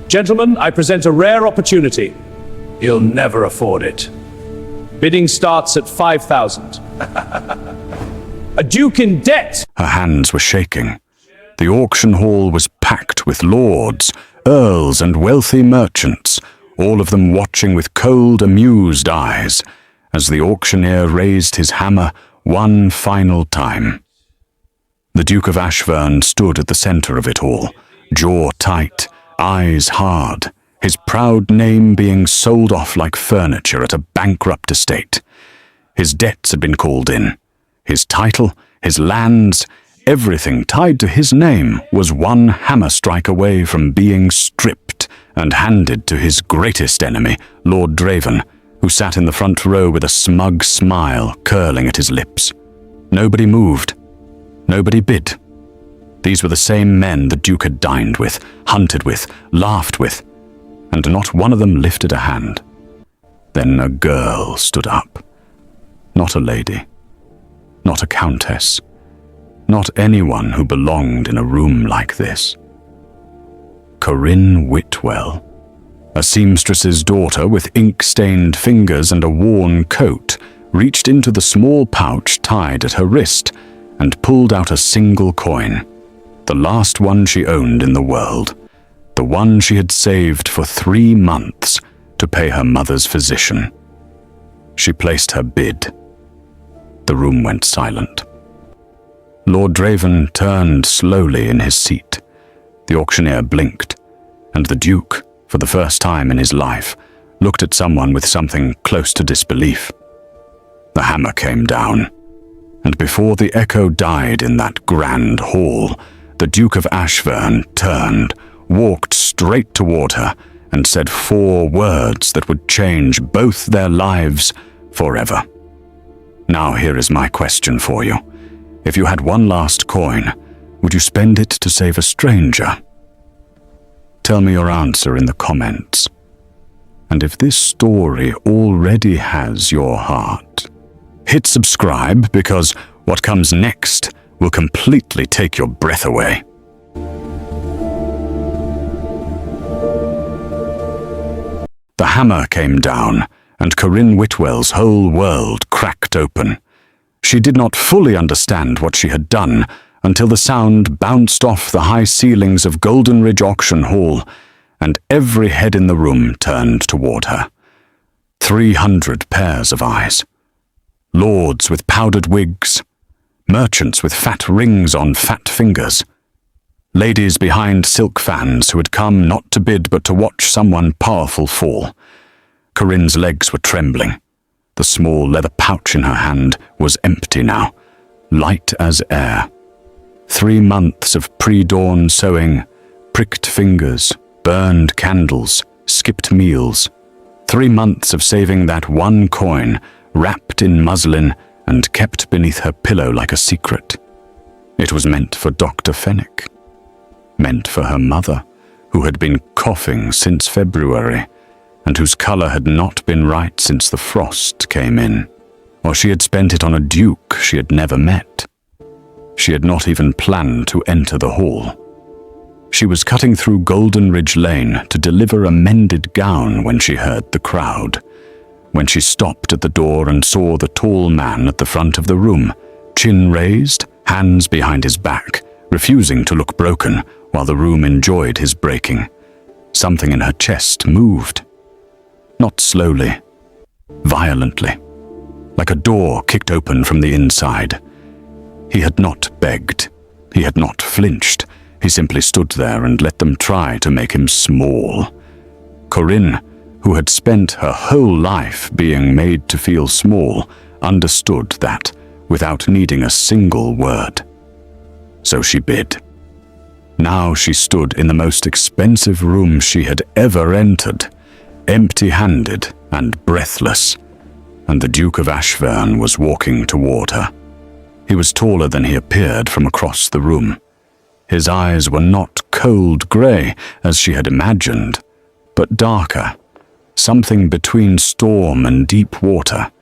Gentlemen, I present a rare opportunity. You'll never afford it. Bidding starts at 5,000. A duke in debt! Her hands were shaking. The auction hall was packed with lords, earls, and wealthy merchants, all of them watching with cold, amused eyes, as the auctioneer raised his hammer one final time. The Duke of Ashverne stood at the center of it all, jaw tight, eyes hard, his proud name being sold off like furniture at a bankrupt estate. His debts had been called in. His title, his lands, everything tied to his name was one hammer strike away from being stripped and handed to his greatest enemy, Lord Draven, who sat in the front row with a smug smile curling at his lips. Nobody moved. Nobody bid. These were the same men the Duke had dined with, hunted with, laughed with, and not one of them lifted a hand. Then a girl stood up. Not a lady. Not a countess. Not anyone who belonged in a room like this. Corinne Whitwell, a seamstress's daughter with ink-stained fingers and a worn coat, reached into the small pouch tied at her wrist and pulled out a single coin, the last one she owned in the world, the one she had saved for 3 months to pay her mother's physician. She placed her bid. The room went silent. Lord Draven turned slowly in his seat. The auctioneer blinked, and the Duke, for the first time in his life, looked at someone with something close to disbelief. The hammer came down, and before the echo died in that grand hall, the Duke of Ashverne turned, walked straight toward her, and said 4 words that would change both their lives forever. Now here is my question for you. If you had one last coin, would you spend it to save a stranger? Tell me your answer in the comments. And if this story already has your heart, hit subscribe, because what comes next will completely take your breath away. The hammer came down, and Corinne Whitwell's whole world cracked open. She did not fully understand what she had done until the sound bounced off the high ceilings of Golden Ridge Auction Hall, and every head in the room turned toward her. 300 pairs of eyes. Lords with powdered wigs, merchants with fat rings on fat fingers, ladies behind silk fans who had come not to bid but to watch someone powerful fall. Corinne's legs were trembling. The small leather pouch in her hand was empty now, light as air. 3 months of pre-dawn sewing, pricked fingers, burned candles, skipped meals. 3 months of saving that one coin, wrapped in muslin and kept beneath her pillow like a secret. It was meant for Dr. Fenwick. Meant for her mother, who had been coughing since February, and whose color had not been right since the frost came in. Or she had spent it on a duke she had never met. She had not even planned to enter the hall. She was cutting through Golden Ridge Lane to deliver a mended gown when she heard the crowd. When she stopped at the door and saw the tall man at the front of the room, chin raised, hands behind his back, refusing to look broken while the room enjoyed his breaking. Something in her chest moved. Not slowly, violently, like a door kicked open from the inside. He had not begged. He had not flinched. He simply stood there and let them try to make him small. Corinne, who had spent her whole life being made to feel small, understood that without needing a single word. So she bid. Now she stood in the most expensive room she had ever entered, empty-handed and breathless, and the Duke of Ashverne was walking toward her. He was taller than he appeared from across the room. His eyes were not cold grey, as she had imagined, but darker, something between storm and deep water,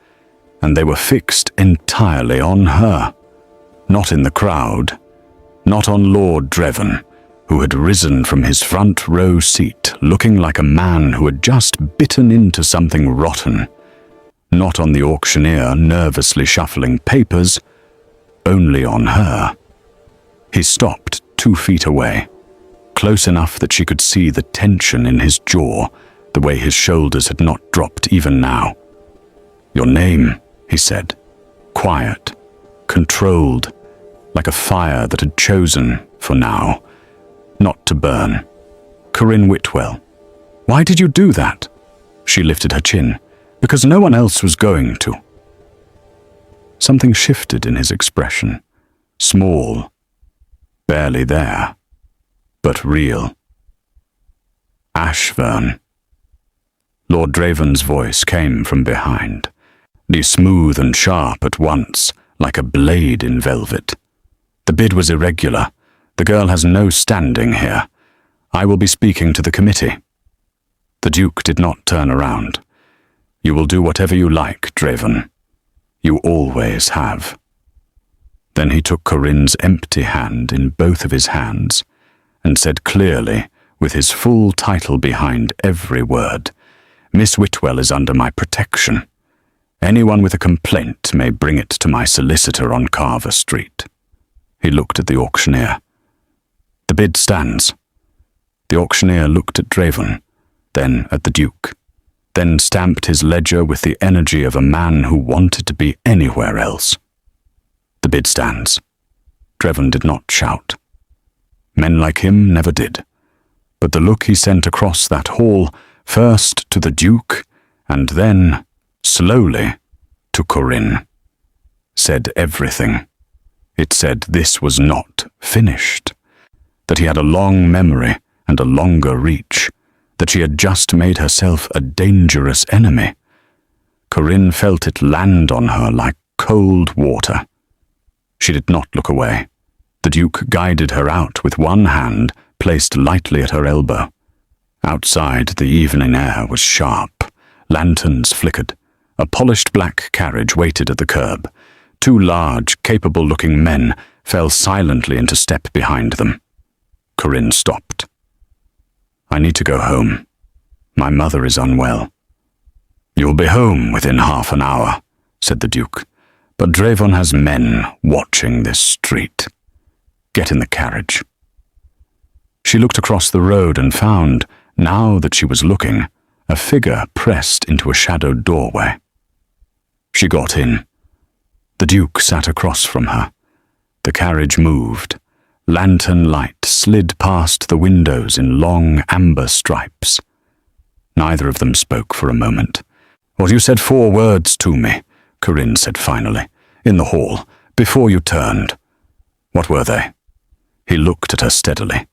and they were fixed entirely on her, not in the crowd, not on Lord Draven, who had risen from his front row seat looking like a man who had just bitten into something rotten. Not on the auctioneer nervously shuffling papers, only on her. He stopped 2 feet away, close enough that she could see the tension in his jaw, the way his shoulders had not dropped even now. "Your name," he said, quiet, controlled, like a fire that had chosen, for now, not to burn. "Corinne Whitwell." "Why did you do that?" She lifted her chin. "Because no one else was going to." Something shifted in his expression. Small, barely there, but real. "Ashverne." Lord Draven's voice came from behind, the smooth and sharp at once, like a blade in velvet. "The bid was irregular. The girl has no standing here. I will be speaking to the committee." The Duke did not turn around. "You will do whatever you like, Draven. You always have." Then he took Corinne's empty hand in both of his hands and said clearly, with his full title behind every word, "Miss Whitwell is under my protection. Anyone with a complaint may bring it to my solicitor on Carver Street." He looked at the auctioneer. "The bid stands." The auctioneer looked at Draven, then at the Duke, then stamped his ledger with the energy of a man who wanted to be anywhere else. "The bid stands." Draven did not shout. Men like him never did. But the look he sent across that hall, first to the Duke, and then, slowly, to Corinne, said everything. It said this was not finished, that he had a long memory and a longer reach, that she had just made herself a dangerous enemy. Corinne felt it land on her like cold water. She did not look away. The Duke guided her out with one hand placed lightly at her elbow. Outside, the evening air was sharp. Lanterns flickered. A polished black carriage waited at the curb. 2 large, capable-looking men fell silently into step behind them. Corinne stopped. "I need to go home. My mother is unwell." "You'll be home within half an hour," said the Duke. "But Draven has men watching this street. Get in the carriage." She looked across the road and found, now that she was looking, a figure pressed into a shadowed doorway. She got in. The Duke sat across from her. The carriage moved. Lantern light slid past the windows in long amber stripes. Neither of them spoke for a moment. "Well, you said 4 words to me," Corinne said finally, "in the hall, before you turned. What were they?" He looked at her steadily.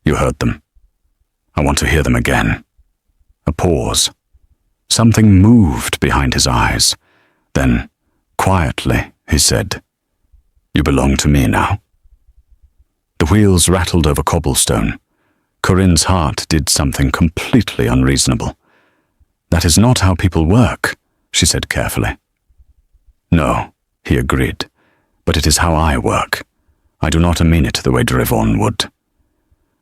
"You heard them. I want to hear them again." A pause. Something moved behind his eyes. Then, quietly, he said, "You belong to me now." The wheels rattled over cobblestone. Corinne's heart did something completely unreasonable. "That is not how people work," she said carefully. "No," he agreed, "but it is how I work. I do not mean it the way Draven would.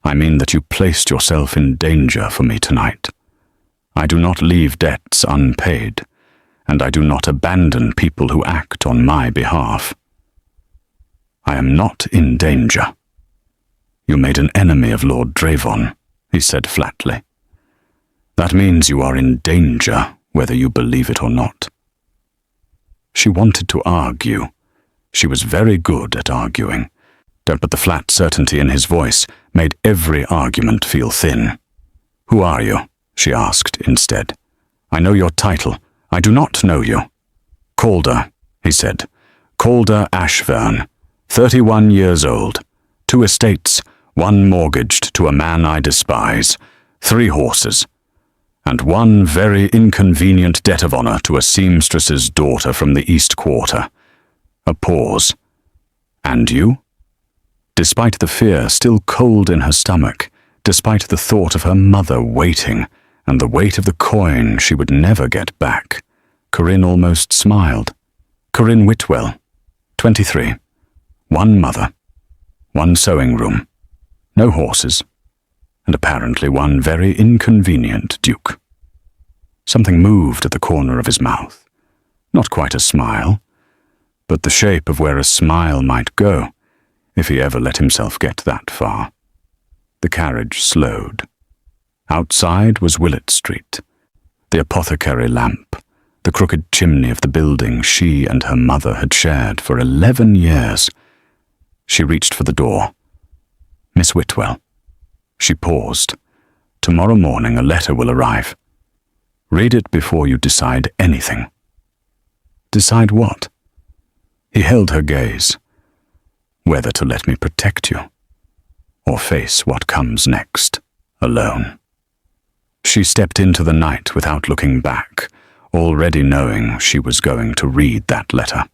I mean that you placed yourself in danger for me tonight. I do not leave debts unpaid, and I do not abandon people who act on my behalf. I am not in danger." "You made an enemy of Lord Draven," he said flatly. "That means you are in danger, whether you believe it or not." She wanted to argue. She was very good at arguing. But the flat certainty in his voice made every argument feel thin. "Who are you?" she asked instead. "I know your title. I do not know you." "Calder," he said. "Calder Ashverne, 31 years old. 2 estates, 1 mortgaged to a man I despise, 3 horses, and 1 very inconvenient debt of honor to a seamstress's daughter from the East Quarter." A pause. "And you?" Despite the fear still cold in her stomach, despite the thought of her mother waiting and the weight of the coin she would never get back, Corinne almost smiled. "Corinne Whitwell, 23, 1 mother, 1 sewing room, no horses, and apparently one very inconvenient Duke. Something moved at the corner of his mouth. Not quite a smile, but the shape of where a smile might go, if he ever let himself get that far. The carriage slowed. Outside was Willett Street, the apothecary lamp, the crooked chimney of the building she and her mother had shared for 11 years. She reached for the door. "Miss Whitwell." She paused. "Tomorrow morning a letter will arrive. Read it before you decide anything." "Decide what?" He held her gaze. "Whether to let me protect you, or face what comes next, alone." She stepped into the night without looking back, already knowing she was going to read that letter.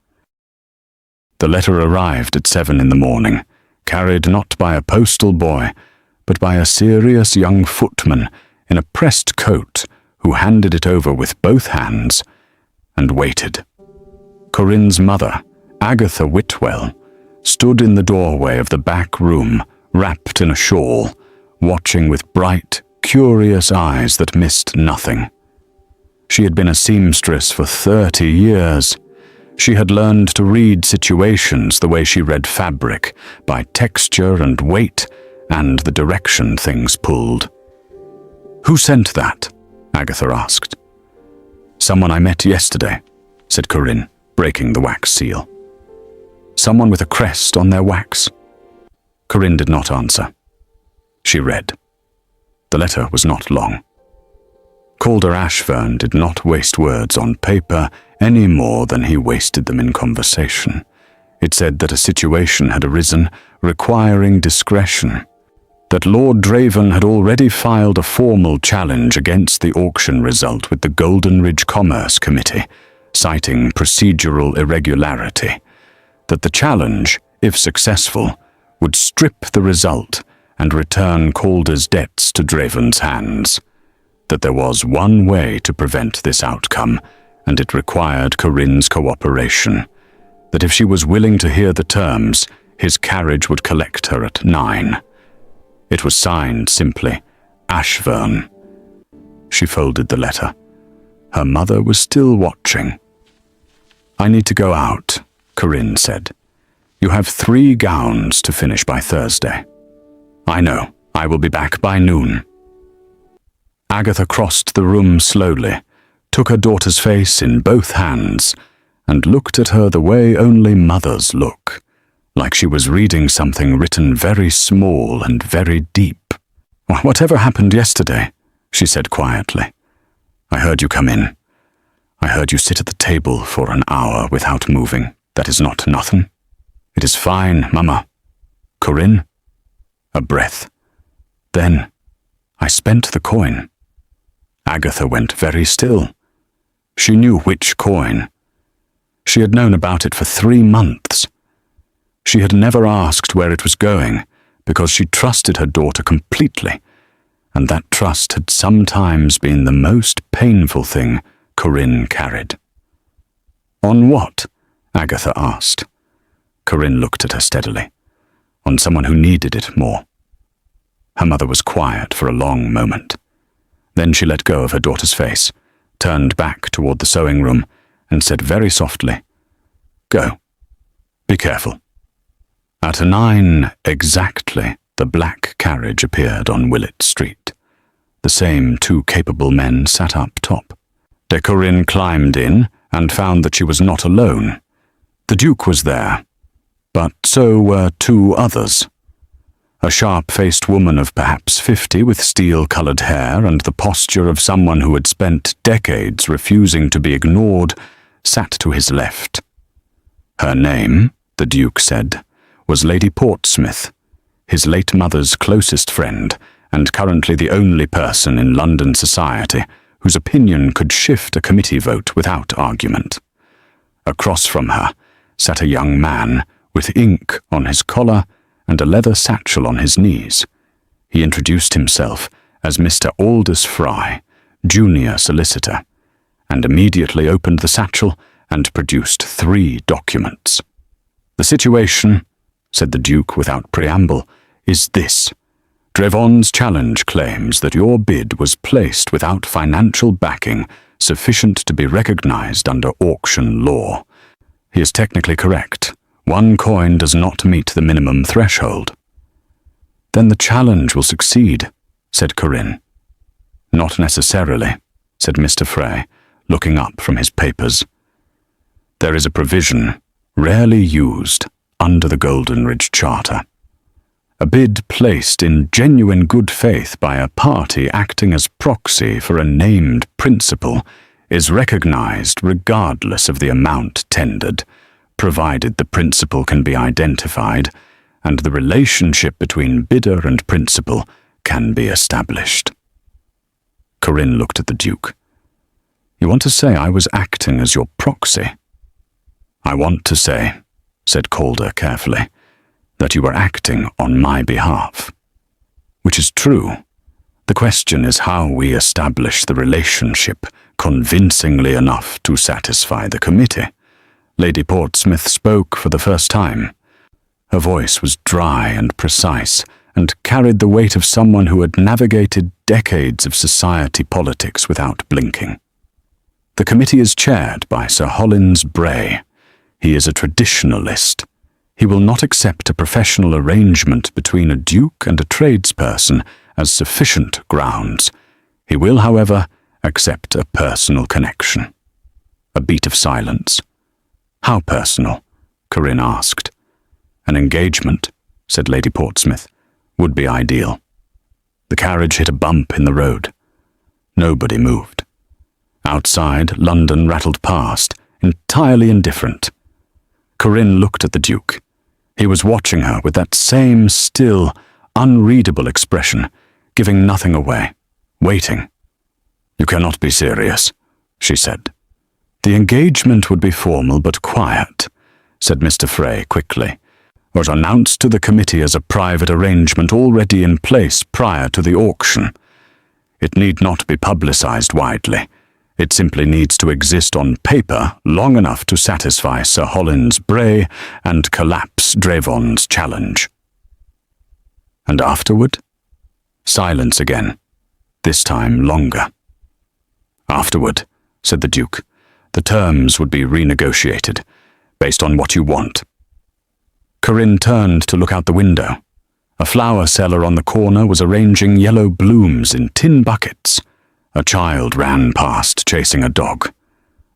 The letter arrived at 7 in the morning, carried not by a postal boy, but by a serious young footman in a pressed coat who handed it over with both hands and waited. Corinne's mother, Agatha Whitwell, stood in the doorway of the back room, wrapped in a shawl, watching with bright, curious eyes that missed nothing. She had been a seamstress for 30 years. She had learned to read situations the way she read fabric, by texture and weight and the direction things pulled. "Who sent that?" Agatha asked. "Someone I met yesterday," said Corinne, breaking the wax seal. "Someone with a crest on their wax?" Corinne did not answer. She read. The letter was not long. Calder Ashverne did not waste words on paper any more than he wasted them in conversation. It said that a situation had arisen requiring discretion, that Lord Draven had already filed a formal challenge against the auction result with the Golden Ridge Commerce Committee, citing procedural irregularity, that the challenge, if successful, would strip the result and return Calder's debts to Draven's hands, that there was one way to prevent this outcome, and it required Corinne's cooperation, that if she was willing to hear the terms, his carriage would collect her at 9. It was signed simply, Ashverne. She folded the letter. Her mother was still watching. "I need to go out," Corinne said. "You have 3 gowns to finish by Thursday." "I know. I will be back by noon." Agatha crossed the room slowly, took her daughter's face in both hands, and looked at her the way only mothers look, like she was reading something written very small and very deep. "Whatever happened yesterday?" she said quietly. "I heard you come in. I heard you sit at the table for an hour without moving. That is not nothing." "It is fine, Mama." "Corinne?" A breath. "Then I spent the coin." Agatha went very still. She knew which coin. She had known about it for 3 months. She had never asked where it was going because she trusted her daughter completely, and that trust had sometimes been the most painful thing Corinne carried. "On what?" Agatha asked. Corinne looked at her steadily. "On someone who needed it more." Her mother was quiet for a long moment. Then she let go of her daughter's face, turned back toward the sewing room, and said very softly, "Go. Be careful." At 9 exactly, the black carriage appeared on Willett Street. The same 2 capable men sat up top. Corinne climbed in and found that she was not alone. The Duke was there, but so were 2 others. A sharp-faced woman of perhaps 50 with steel-colored hair and the posture of someone who had spent decades refusing to be ignored sat to his left. Her name, the Duke said, was Lady Portsmouth, his late mother's closest friend and currently the only person in London society whose opinion could shift a committee vote without argument. Across from her sat a young man with ink on his collar and a leather satchel on his knees. He introduced himself as Mr. Aldous Fry, junior solicitor, and immediately opened the satchel and produced 3 documents. "The situation," said the Duke without preamble, "is this. Drevon's challenge claims that your bid was placed without financial backing sufficient to be recognized under auction law. He is technically correct. 1 coin does not meet the minimum threshold. Then the challenge will succeed, said Corinne. Not necessarily, said Mr. Frey, looking up from his papers. There is a provision, rarely used, under the Golden Ridge Charter. A bid placed in genuine good faith by a party acting as proxy for a named principal is recognized regardless of the amount tendered, provided the principal can be identified and the relationship between bidder and principal can be established. Corinne looked at the Duke. You want to say I was acting as your proxy? I want to say, said Calder carefully, that you were acting on my behalf. Which is true. The question is how we establish the relationship convincingly enough to satisfy the committee. Lady Portsmouth spoke for the first time. Her voice was dry and precise, and carried the weight of someone who had navigated decades of society politics without blinking. The committee is chaired by Sir Hollins Bray. He is a traditionalist. He will not accept a professional arrangement between a duke and a tradesperson as sufficient grounds. He will, however, accept a personal connection. A beat of silence. How personal? Corinne asked. An engagement, said Lady Portsmouth, would be ideal. The carriage hit a bump in the road. Nobody moved. Outside, London rattled past, entirely indifferent. Corinne looked at the Duke. He was watching her with that same still, unreadable expression, giving nothing away, waiting. You cannot be serious, she said. The engagement would be formal but quiet, said Mr. Frey quickly. Was announced to the committee as a private arrangement already in place prior to the auction. It need not be publicized widely. It simply needs to exist on paper long enough to satisfy Sir Hollins Bray and collapse Drevon's challenge. And afterward? Silence again, this time longer. Afterward, said the Duke, the terms would be renegotiated, based on what you want. Corinne turned to look out the window. A flower seller on the corner was arranging yellow blooms in tin buckets. A child ran past, chasing a dog.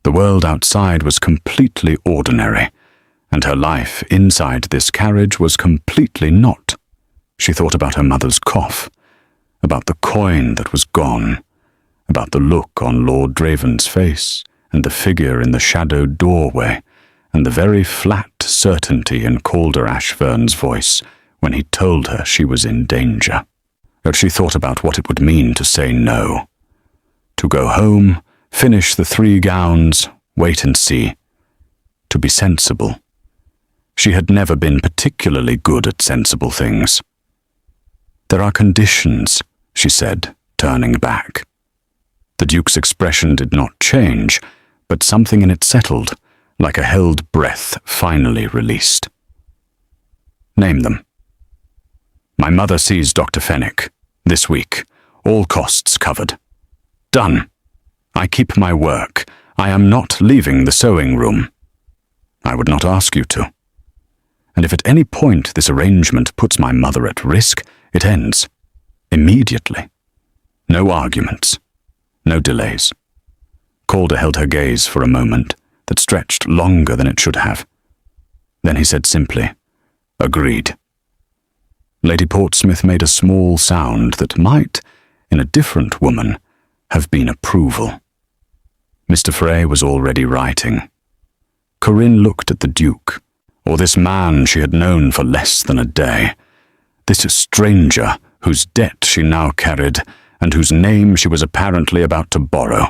The world outside was completely ordinary, and her life inside this carriage was completely not. She thought about her mother's cough, about the coin that was gone, about the look on Lord Draven's face, and the figure in the shadowed doorway, and the very flat certainty in Calder Ashverne's voice when he told her she was in danger. But she thought about what it would mean to say no. To go home, finish the 3 gowns, wait and see. To be sensible. She had never been particularly good at sensible things. There are conditions, she said, turning back. The Duke's expression did not change, but something in it settled, like a held breath finally released. Name them. My mother sees Dr. Fenwick, this week, all costs covered. Done. I keep my work. I am not leaving the sewing room. I would not ask you to. And if at any point this arrangement puts my mother at risk, it ends. Immediately. No arguments. No delays. Calder held her gaze for a moment that stretched longer than it should have. Then he said simply, agreed. Lady Portsmouth made a small sound that might, in a different woman, have been approval. Mr. Frey was already writing. Corinne looked at the Duke, or this man she had known for less than a day, this stranger whose debt she now carried and whose name she was apparently about to borrow,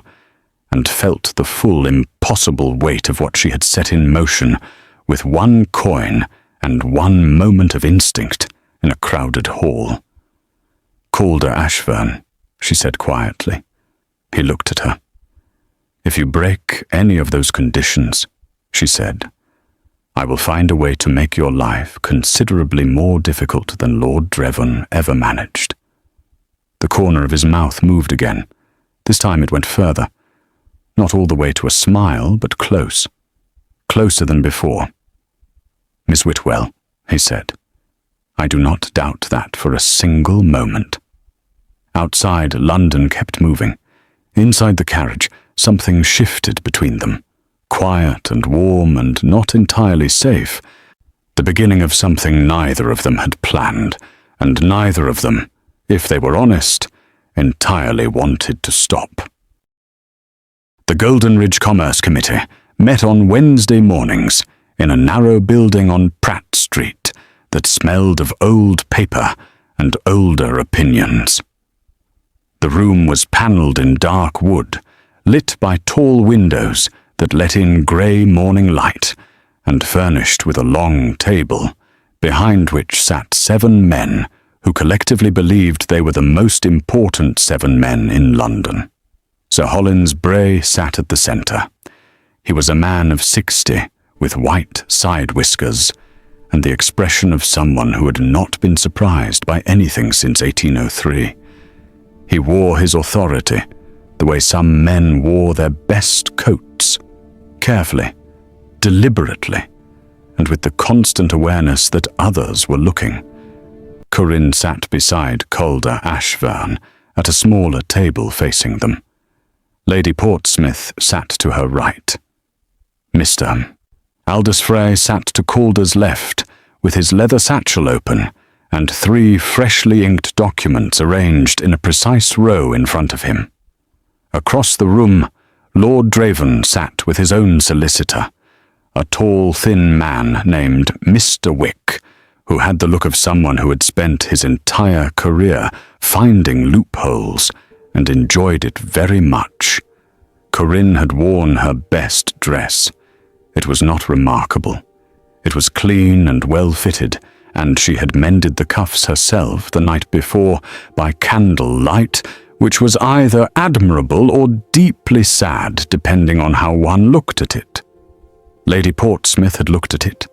and felt the full impossible weight of what she had set in motion with 1 coin and 1 moment of instinct in a crowded hall. Calder Ashverne, she said quietly. He looked at her. If you break any of those conditions, she said, I will find a way to make your life considerably more difficult than Lord Dreven ever managed. The corner of his mouth moved again. This time it went further. Not all the way to a smile, but close. Closer than before. "Miss Whitwell," he said. "I do not doubt that for a single moment." Outside, London kept moving. Inside the carriage, something shifted between them. Quiet and warm and not entirely safe. The beginning of something neither of them had planned, and neither of them, if they were honest, entirely wanted to stop. The Golden Ridge Commerce Committee met on Wednesday mornings in a narrow building on Pratt Street that smelled of old paper and older opinions. The room was panelled in dark wood, lit by tall windows that let in grey morning light, and furnished with a long table, behind which sat 7 men who collectively believed they were the most important 7 men in London. Sir Hollins Bray sat at the centre. He was a man of 60, with white side whiskers, and the expression of someone who had not been surprised by anything since 1803. He wore his authority, the way some men wore their best coats, carefully, deliberately, and with the constant awareness that others were looking. Corinne sat beside Calder Ashverne at a smaller table facing them. Lady Portsmouth sat to her right. Mr. Aldous Frey sat to Calder's left, with his leather satchel open, and 3 freshly inked documents arranged in a precise row in front of him. Across the room, Lord Draven sat with his own solicitor, a tall, thin man named Mr. Wick, who had the look of someone who had spent his entire career finding loopholes and enjoyed it very much. Corinne had worn her best dress. It was not remarkable. It was clean and well-fitted, and she had mended the cuffs herself the night before by candlelight, which was either admirable or deeply sad, depending on how one looked at it. Lady Portsmouth had looked at it,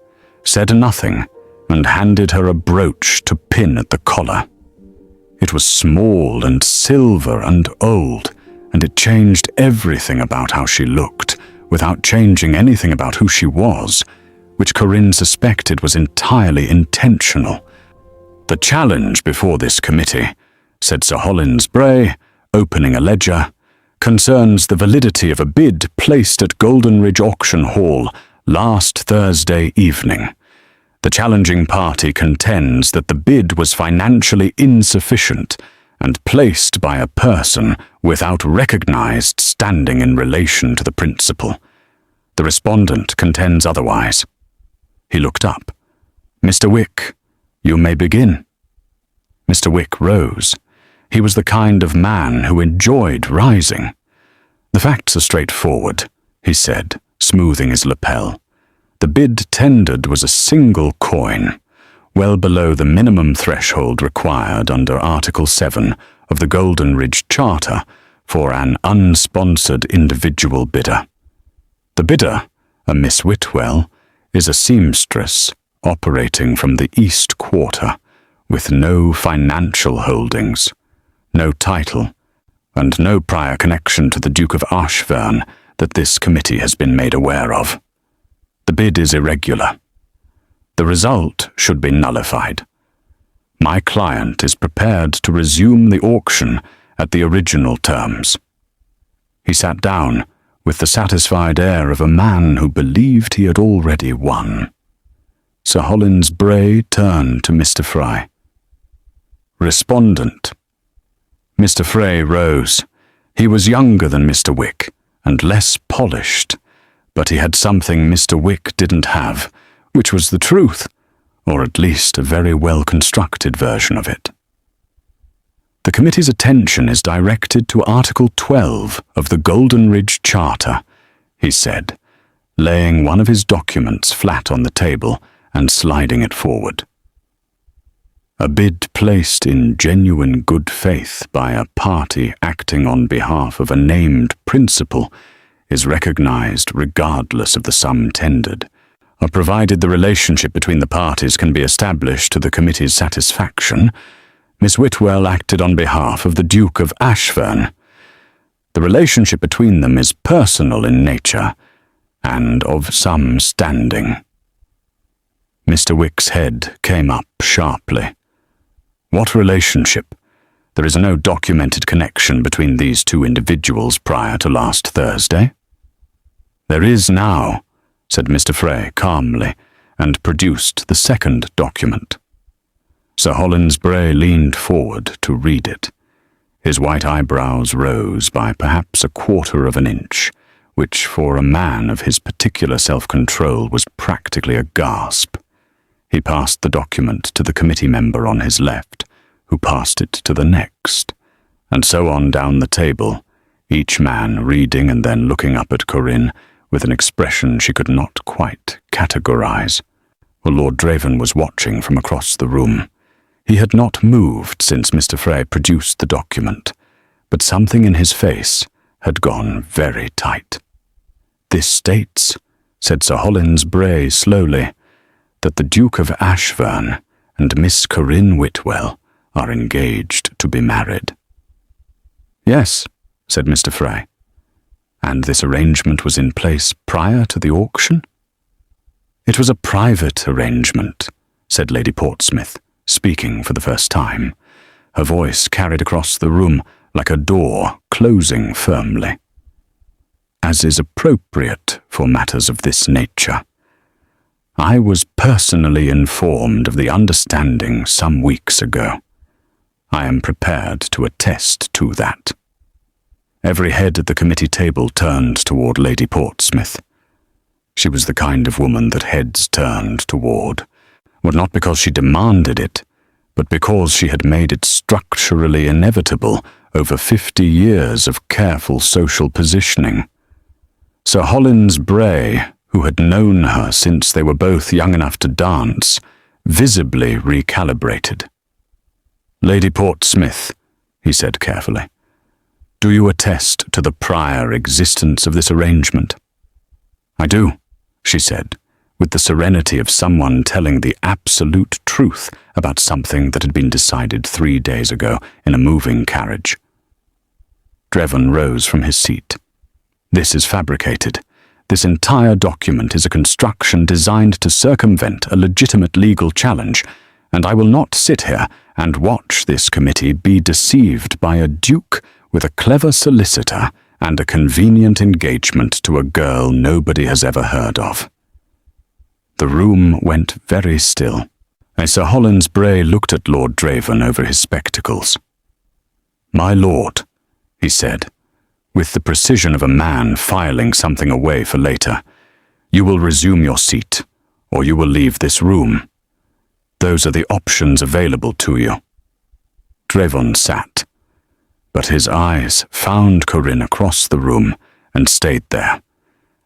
said nothing, and handed her a brooch to pin at the collar. It was small and silver and old, and it changed everything about how she looked, without changing anything about who she was, which Corinne suspected was entirely intentional. "The challenge before this committee," said Sir Hollins Bray, opening a ledger, "concerns the validity of a bid placed at Golden Ridge Auction Hall last Thursday evening. The challenging party contends that the bid was financially insufficient and placed by a person without recognized standing in relation to the principal. The respondent contends otherwise." He looked up. "Mr. Wick, you may begin." Mr. Wick rose. He was the kind of man who enjoyed rising. "The facts are straightforward," he said, smoothing his lapel. "The bid tendered was a single coin, well below the minimum threshold required under Article 7 of the Golden Ridge Charter for an unsponsored individual bidder. The bidder, a Miss Whitwell, is a seamstress operating from the East Quarter with no financial holdings, no title, and no prior connection to the Duke of Ashverne that this committee has been made aware of. The bid is irregular. The result should be nullified. My client is prepared to resume the auction at the original terms." He sat down with the satisfied air of a man who believed he had already won. Sir Hollins Bray turned to Mr. Frey. "Respondent." Mr. Frey rose. He was younger than Mr. Wick and less polished, but he had something Mr. Wick didn't have, which was the truth, or at least a very well-constructed version of it. "The committee's attention is directed to Article 12 of the Golden Ridge Charter," he said, laying one of his documents flat on the table and sliding it forward. "A bid placed in genuine good faith by a party acting on behalf of a named principal is recognized regardless of the sum tendered, provided the relationship between the parties can be established to the committee's satisfaction. Miss Whitwell acted on behalf of the Duke of Ashverne. The relationship between them is personal in nature, and of some standing." Mr. Wick's head came up sharply. "What relationship? There is no documented connection between these two individuals prior to last Thursday." "There is now," said Mr. Frey calmly, and produced the second document. Sir Hollins Bray leaned forward to read it. His white eyebrows rose by perhaps a quarter of an inch, which for a man of his particular self-control was practically a gasp. He passed the document to the committee member on his left, who passed it to the next, and so on down the table, each man reading and then looking up at Corinne with an expression she could not quite categorize. Well, Lord Draven was watching from across the room. He had not moved since Mr. Frey produced the document, but something in his face had gone very tight. "This states," said Sir Hollins Bray slowly, "that the Duke of Ashverne and Miss Corinne Whitwell are engaged to be married." "Yes," said Mr. Frey. "And this arrangement was in place prior to the auction?" "It was a private arrangement," said Lady Portsmouth, speaking for the first time. Her voice carried across the room like a door closing firmly. "As is appropriate for matters of this nature. I was personally informed of the understanding some weeks ago. I am prepared to attest to that." Every head at the committee table turned toward Lady Portsmouth. She was the kind of woman that heads turned toward, but not because she demanded it, but because she had made it structurally inevitable over 50 years of careful social positioning. Sir Hollins Bray, who had known her since they were both young enough to dance, visibly recalibrated. "Lady Portsmouth," he said carefully, "do you attest to the prior existence of this arrangement?" "I do," she said, with the serenity of someone telling the absolute truth about something that had been decided 3 days ago in a moving carriage. Draven rose from his seat. "This is fabricated. This entire document is a construction designed to circumvent a legitimate legal challenge, and I will not sit here and watch this committee be deceived by a duke with a clever solicitor and a convenient engagement to a girl nobody has ever heard of." The room went very still, as Sir Hollins Bray looked at Lord Draven over his spectacles. "My lord," he said, with the precision of a man filing something away for later, "you will resume your seat, or you will leave this room. Those are the options available to you." Draven sat, but his eyes found Corinne across the room and stayed there,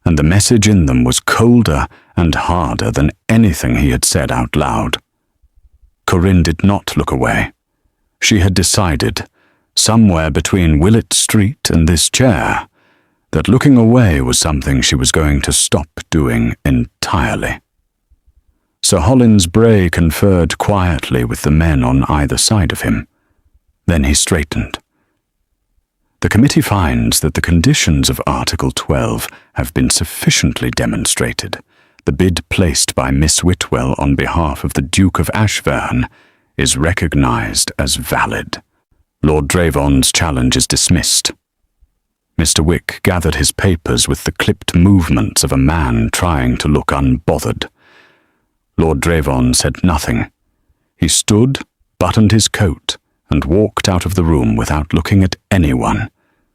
and the message in them was colder and harder than anything he had said out loud. Corinne did not look away. She had decided, somewhere between Willett Street and this chair, that looking away was something she was going to stop doing entirely. Sir Hollins Bray conferred quietly with the men on either side of him. Then he straightened. "The committee finds that the conditions of Article 12 have been sufficiently demonstrated. The bid placed by Miss Whitwell on behalf of the Duke of Ashverne is recognized as valid. Lord Draven's challenge is dismissed." Mr. Wick gathered his papers with the clipped movements of a man trying to look unbothered. Lord Draven said nothing. He stood, buttoned his coat, and walked out of the room without looking at anyone,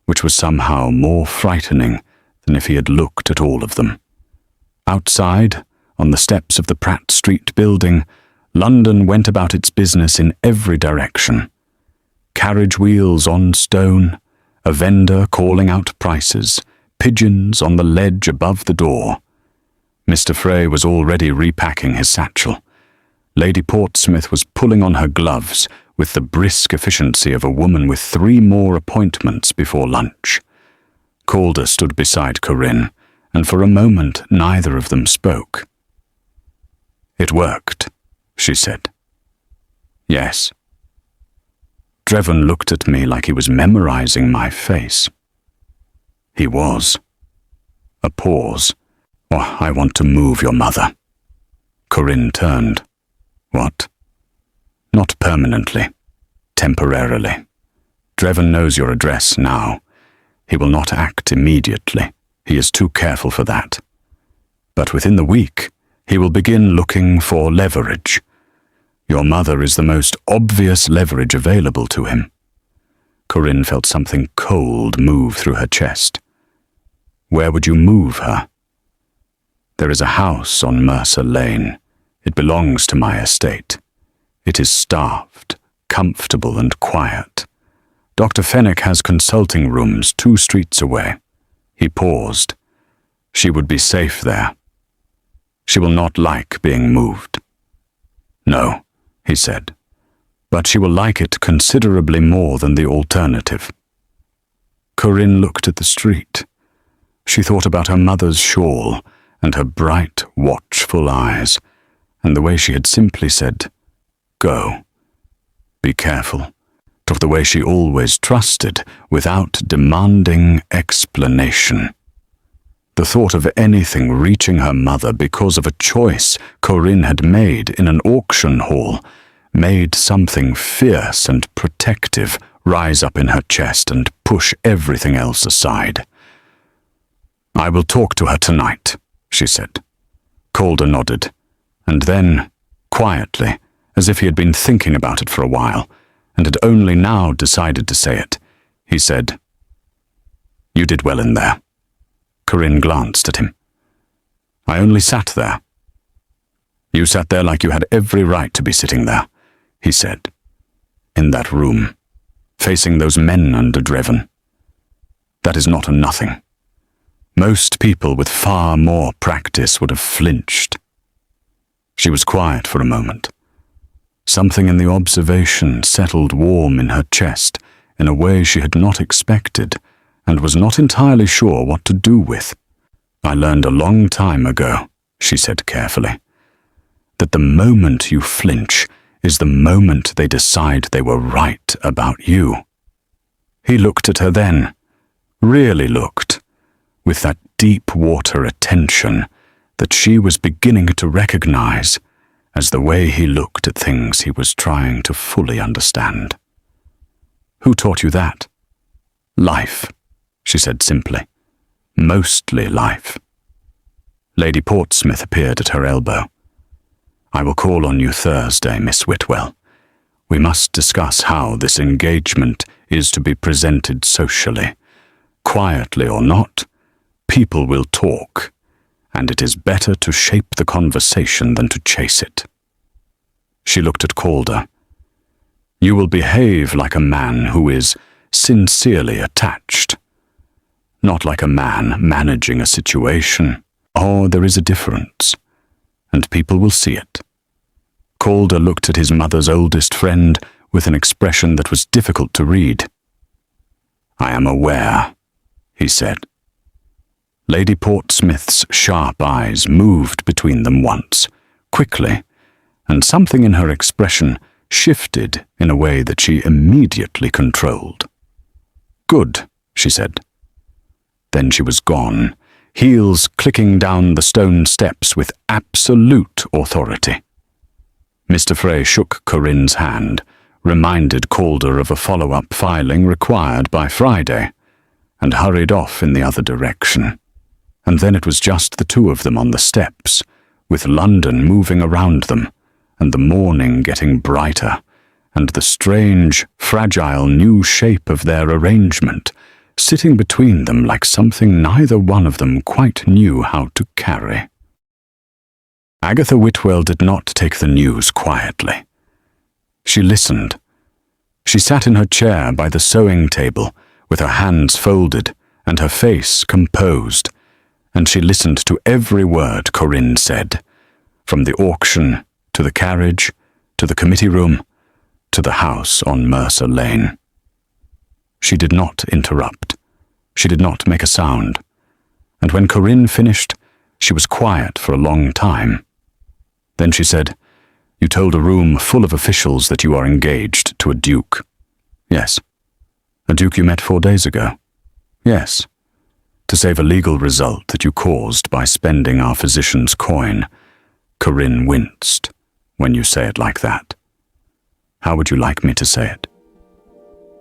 which was somehow more frightening than if he had looked at all of them. Outside, on the steps of the Pratt Street building, London went about its business in every direction. Carriage wheels on stone, a vendor calling out prices, pigeons on the ledge above the door. Mr. Frey was already repacking his satchel. Lady Portsmouth was pulling on her gloves with the brisk efficiency of a woman with 3 more appointments before lunch. Calder stood beside Corinne, and for a moment neither of them spoke. "It worked," she said. "Yes." Drevin looked at me like he was memorizing my face. He was. A pause. "Oh, I want to move your mother." Corinne turned. "What?" "Not permanently. Temporarily. Drevin knows your address now. He will not act immediately. He is too careful for that. But within the week, he will begin looking for leverage. Your mother is the most obvious leverage available to him." Corinne felt something cold move through her chest. "Where would you move her?" "There is a house on Mercer Lane. It belongs to my estate. It is staffed, comfortable and quiet. Dr. Fennick has consulting rooms 2 streets away." He paused. "She would be safe there. She will not like being moved." "No," he said, "but she will like it considerably more than the alternative." Corinne looked at the street. She thought about her mother's shawl and her bright, watchful eyes, and the way she had simply said, "Go. Be careful," of the way she always trusted without demanding explanation. The thought of anything reaching her mother because of a choice Corinne had made in an auction hall made something fierce and protective rise up in her chest and push everything else aside. "I will talk to her tonight," she said. Calder nodded, and then, quietly, as if he had been thinking about it for a while, and had only now decided to say it, he said, "You did well in there." Corinne glanced at him. "I only sat there." "You sat there like you had every right to be sitting there," he said. "In that room, facing those men under Drevin. That is not a nothing. Most people with far more practice would have flinched." She was quiet for a moment. Something in the observation settled warm in her chest in a way she had not expected and was not entirely sure what to do with. "I learned a long time ago," she said carefully, "that the moment you flinch is the moment they decide they were right about you." He looked at her then, really looked, with that deep water attention that she was beginning to recognize as the way he looked at things he was trying to fully understand. "Who taught you that?" "Life," she said simply. "Mostly life." Lady Portsmouth appeared at her elbow. "I will call on you Thursday, Miss Whitwell. We must discuss how this engagement is to be presented socially. Quietly or not, people will talk, and it is better to shape the conversation than to chase it." She looked at Calder. "You will behave like a man who is sincerely attached, not like a man managing a situation. Oh, there is a difference, and people will see it." Calder looked at his mother's oldest friend with an expression that was difficult to read. "I am aware," he said. Lady Portsmouth's sharp eyes moved between them once, quickly, and something in her expression shifted in a way that she immediately controlled. "Good," she said. Then she was gone, heels clicking down the stone steps with absolute authority. Mr. Frey shook Corinne's hand, reminded Calder of a follow-up filing required by Friday, and hurried off in the other direction. And then it was just the two of them on the steps, with London moving around them, and the morning getting brighter, and the strange, fragile new shape of their arrangement sitting between them like something neither one of them quite knew how to carry. Agatha Whitwell did not take the news quietly. She listened. She sat in her chair by the sewing table, with her hands folded and her face composed, and she listened to every word Corinne said, from the auction to the carriage, to the committee room, to the house on Mercer Lane. She did not interrupt. She did not make a sound. And when Corinne finished, she was quiet for a long time. Then she said, "You told a room full of officials that you are engaged to a duke." Yes. A duke you met 4 days ago? Yes. To save a legal result that you caused by spending our physician's coin. Corinne winced when you say it like that. How would you like me to say it?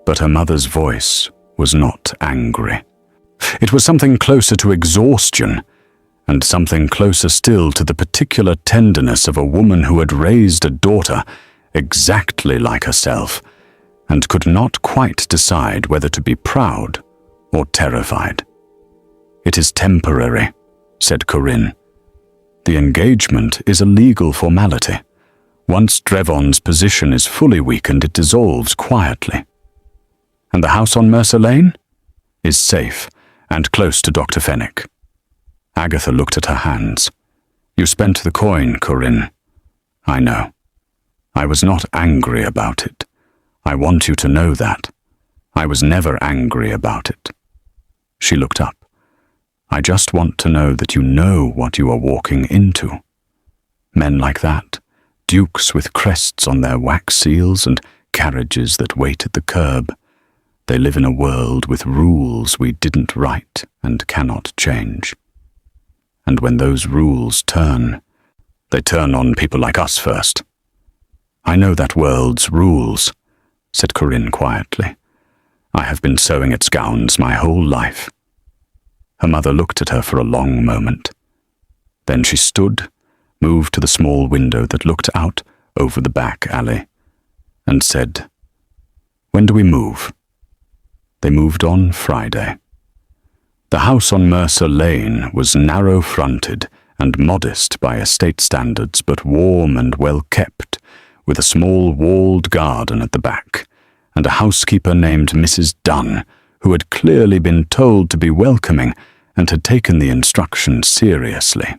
But her mother's voice was not angry. It was something closer to exhaustion, and something closer still to the particular tenderness of a woman who had raised a daughter exactly like herself, and could not quite decide whether to be proud or terrified. "It is temporary," said Corinne. "The engagement is a legal formality. Once Drevon's position is fully weakened, it dissolves quietly. And the house on Mercer Lane is safe and close to Dr. Fenwick." Agatha looked at her hands. "You spent the coin, Corinne. I know. I was not angry about it. I want you to know that. I was never angry about it." She looked up. "I just want to know that you know what you are walking into. Men like that, dukes with crests on their wax seals and carriages that wait at the curb, they live in a world with rules we didn't write and cannot change. And when those rules turn, they turn on people like us first. I know that world's rules," said Corinne quietly. "I have been sewing its gowns my whole life." Her mother looked at her for a long moment. Then she stood, moved to the small window that looked out over the back alley, and said, "When do we move?" They moved on Friday. The house on Mercer Lane was narrow-fronted and modest by estate standards, but warm and well-kept, with a small walled garden at the back, and a housekeeper named Mrs. Dunn, who had clearly been told to be welcoming and had taken the instructions seriously.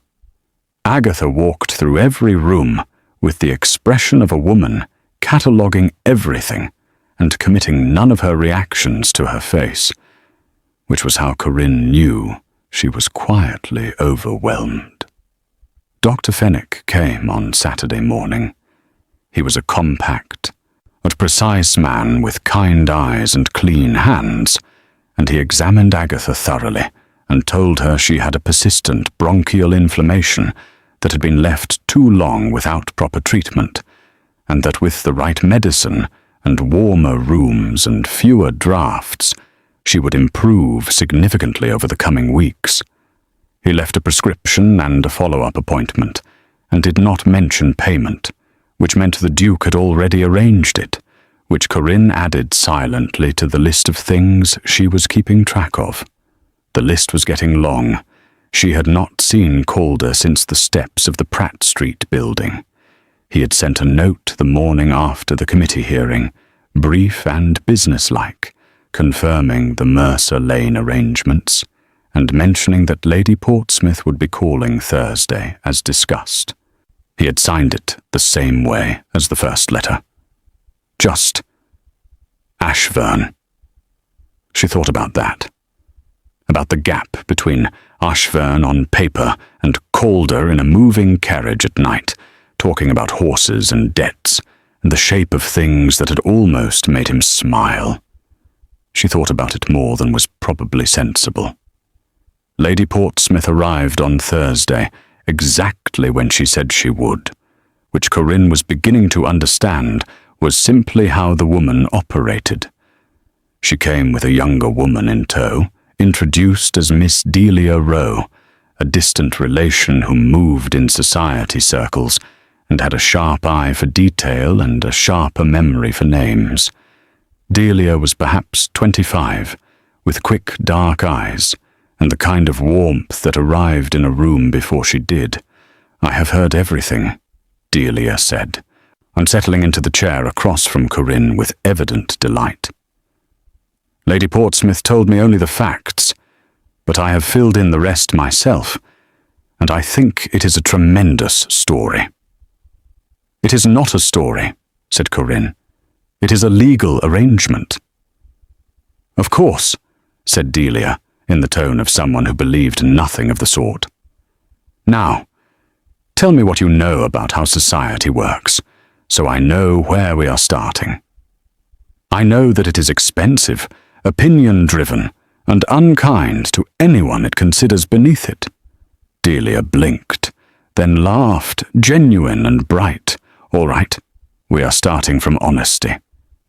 Agatha walked through every room with the expression of a woman cataloguing everything and committing none of her reactions to her face, which was how Corinne knew she was quietly overwhelmed. Dr. Fenwick came on Saturday morning. He was a compact, but precise man with kind eyes and clean hands, and he examined Agatha thoroughly and told her she had a persistent bronchial inflammation that had been left too long without proper treatment, and that with the right medicine and warmer rooms and fewer drafts, she would improve significantly over the coming weeks. He left a prescription and a follow-up appointment, and did not mention payment, which meant the Duke had already arranged it, which Corinne added silently to the list of things she was keeping track of. The list was getting long. She had not seen Calder since the steps of the Pratt Street building. He had sent a note the morning after the committee hearing, brief and businesslike, confirming the Mercer Lane arrangements, and mentioning that Lady Portsmouth would be calling Thursday, as discussed. He had signed it the same way as the first letter. Just Ashverne. She thought about that. About the gap between Ashverne on paper and Calder in a moving carriage at night, talking about horses and debts, and the shape of things that had almost made him smile. She thought about it more than was probably sensible. Lady Portsmouth arrived on Thursday, exactly when she said she would, which Corinne was beginning to understand was simply how the woman operated. She came with a younger woman in tow, introduced as Miss Delia Rowe, a distant relation who moved in society circles and had a sharp eye for detail and a sharper memory for names. Delia was perhaps 25, with quick dark eyes, and the kind of warmth that arrived in a room before she did. "I have heard everything," Delia said, and settling into the chair across from Corinne with evident delight. "Lady Portsmouth told me only the facts, but I have filled in the rest myself, and I think it is a tremendous story." "It is not a story," said Corinne. "It is a legal arrangement." "Of course," said Delia, in the tone of someone who believed nothing of the sort. "Now, tell me what you know about how society works, so I know where we are starting." I know that it is expensive, opinion-driven, and unkind to anyone it considers beneath it." Delia blinked, then laughed, genuine and bright. "All right, we are starting from honesty.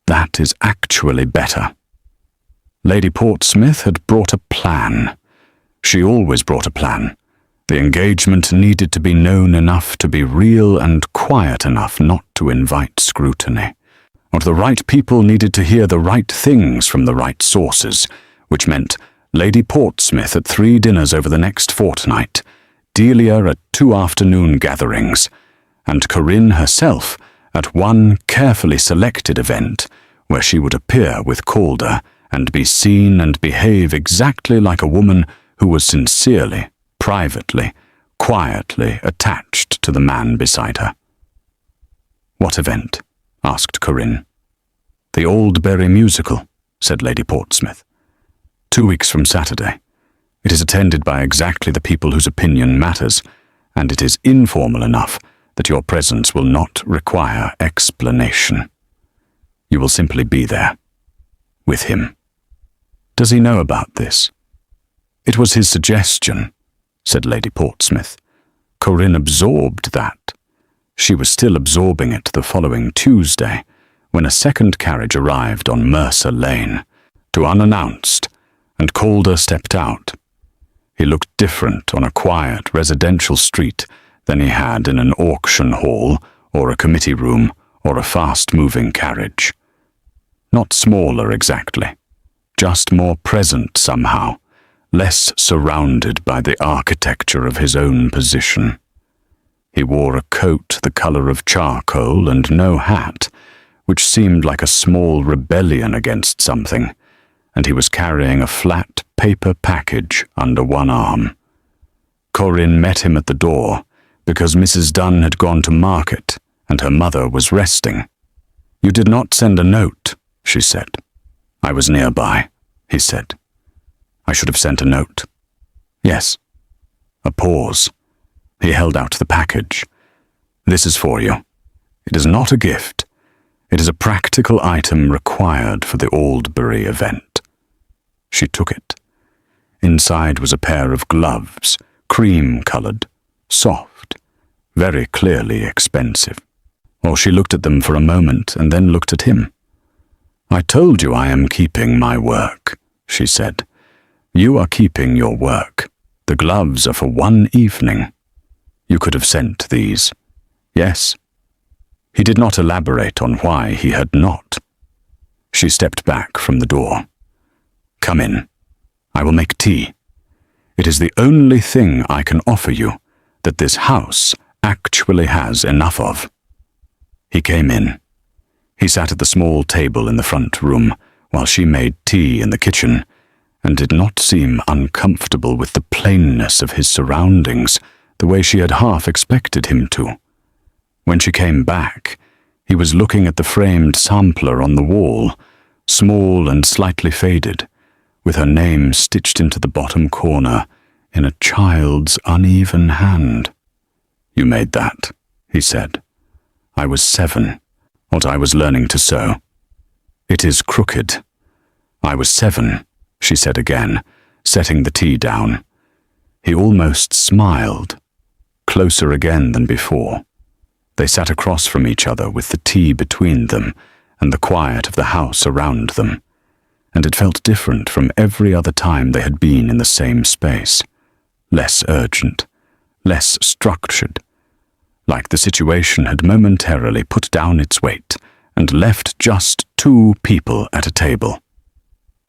That is actually better." Lady Portsmouth had brought a plan. She always brought a plan. The engagement needed to be known enough to be real and quiet enough not to invite scrutiny. And the right people needed to hear the right things from the right sources, which meant Lady Portsmouth at 3 dinners over the next fortnight, Delia at 2 afternoon gatherings, and Corinne herself at 1 carefully selected event where she would appear with Calder and be seen and behave exactly like a woman who was sincerely, privately, quietly attached to the man beside her. "What event?" asked Corinne. "The Oldbury musical," said Lady Portsmouth. 2 weeks from Saturday. It is attended by exactly the people whose opinion matters, and it is informal enough that your presence will not require explanation. You will simply be there. With him. Does he know about this?" "It was his suggestion," said Lady Portsmouth. Corinne absorbed that. She was still absorbing it the following Tuesday, when a second carriage arrived on Mercer Lane, to unannounced, and Calder stepped out. He looked different on a quiet residential street than he had in an auction hall or a committee room or a fast-moving carriage. Not smaller exactly, just more present somehow, less surrounded by the architecture of his own position. He wore a coat the colour of charcoal and no hat, which seemed like a small rebellion against something, and he was carrying a flat paper package under one arm. Corinne met him at the door because Mrs. Dunn had gone to market and her mother was resting. "You did not send a note," she said. "I was nearby," he said. "I should have sent a note." "Yes." A pause. He held out the package. "This is for you. It is not a gift. It is a practical item required for the Oldbury event." She took it. Inside was a pair of gloves, cream-coloured, soft, very clearly expensive. Or she looked at them for a moment and then looked at him. "I told you I am keeping my work," she said. "You are keeping your work. The gloves are for 1 evening. You could have sent these." "Yes." He did not elaborate on why he had not. She stepped back from the door. "Come in. I will make tea. It is the only thing I can offer you that this house actually has enough of." He came in. He sat at the small table in the front room while she made tea in the kitchen, and did not seem uncomfortable with the plainness of his surroundings, the way she had half expected him to. When she came back, he was looking at the framed sampler on the wall, small and slightly faded, with her name stitched into the bottom corner in a child's uneven hand. "You made that," he said. "I was 7, what I was learning to sew. It is crooked." "I was 7, she said again, setting the tea down. He almost smiled, closer again than before. They sat across from each other with the tea between them and the quiet of the house around them, and it felt different from every other time they had been in the same space. Less urgent, less structured, like the situation had momentarily put down its weight and left just 2 people at a table.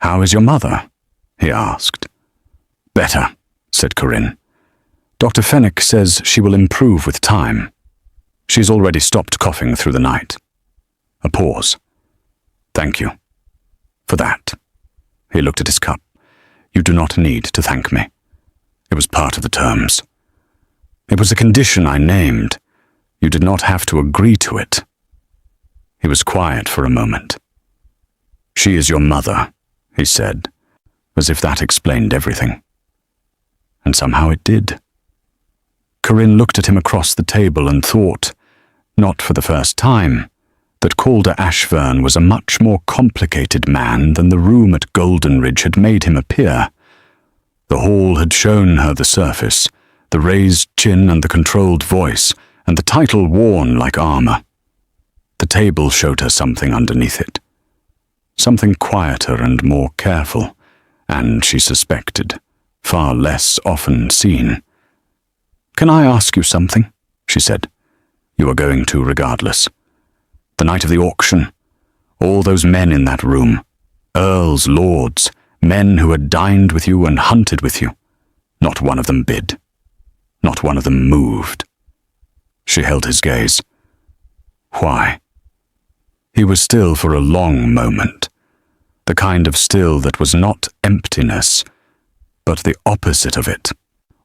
"How is your mother?" he asked. "Better," said Corinne. "Dr. Fenwick says she will improve with time. She's already stopped coughing through the night." A pause. "Thank you. For that." He looked at his cup. "You do not need to thank me. It was part of the terms. It was a condition I named. You did not have to agree to it." He was quiet for a moment. "She is your mother," he said, as if that explained everything. And somehow it did. Corinne looked at him across the table and thought, not for the first time, that Calder Ashverne was a much more complicated man than the room at Goldenridge had made him appear. The hall had shown her the surface, the raised chin and the controlled voice, and the title worn like armor. The table showed her something underneath it. Something quieter and more careful, and, she suspected, far less often seen. "Can I ask you something?" she said. "You are going to regardless. The night of the auction, all those men in that room, earls, lords, men who had dined with you and hunted with you, not one of them bid. Not one of them moved." She held his gaze. Why? He was still for a long moment, the kind of still that was not emptiness, but the opposite of it.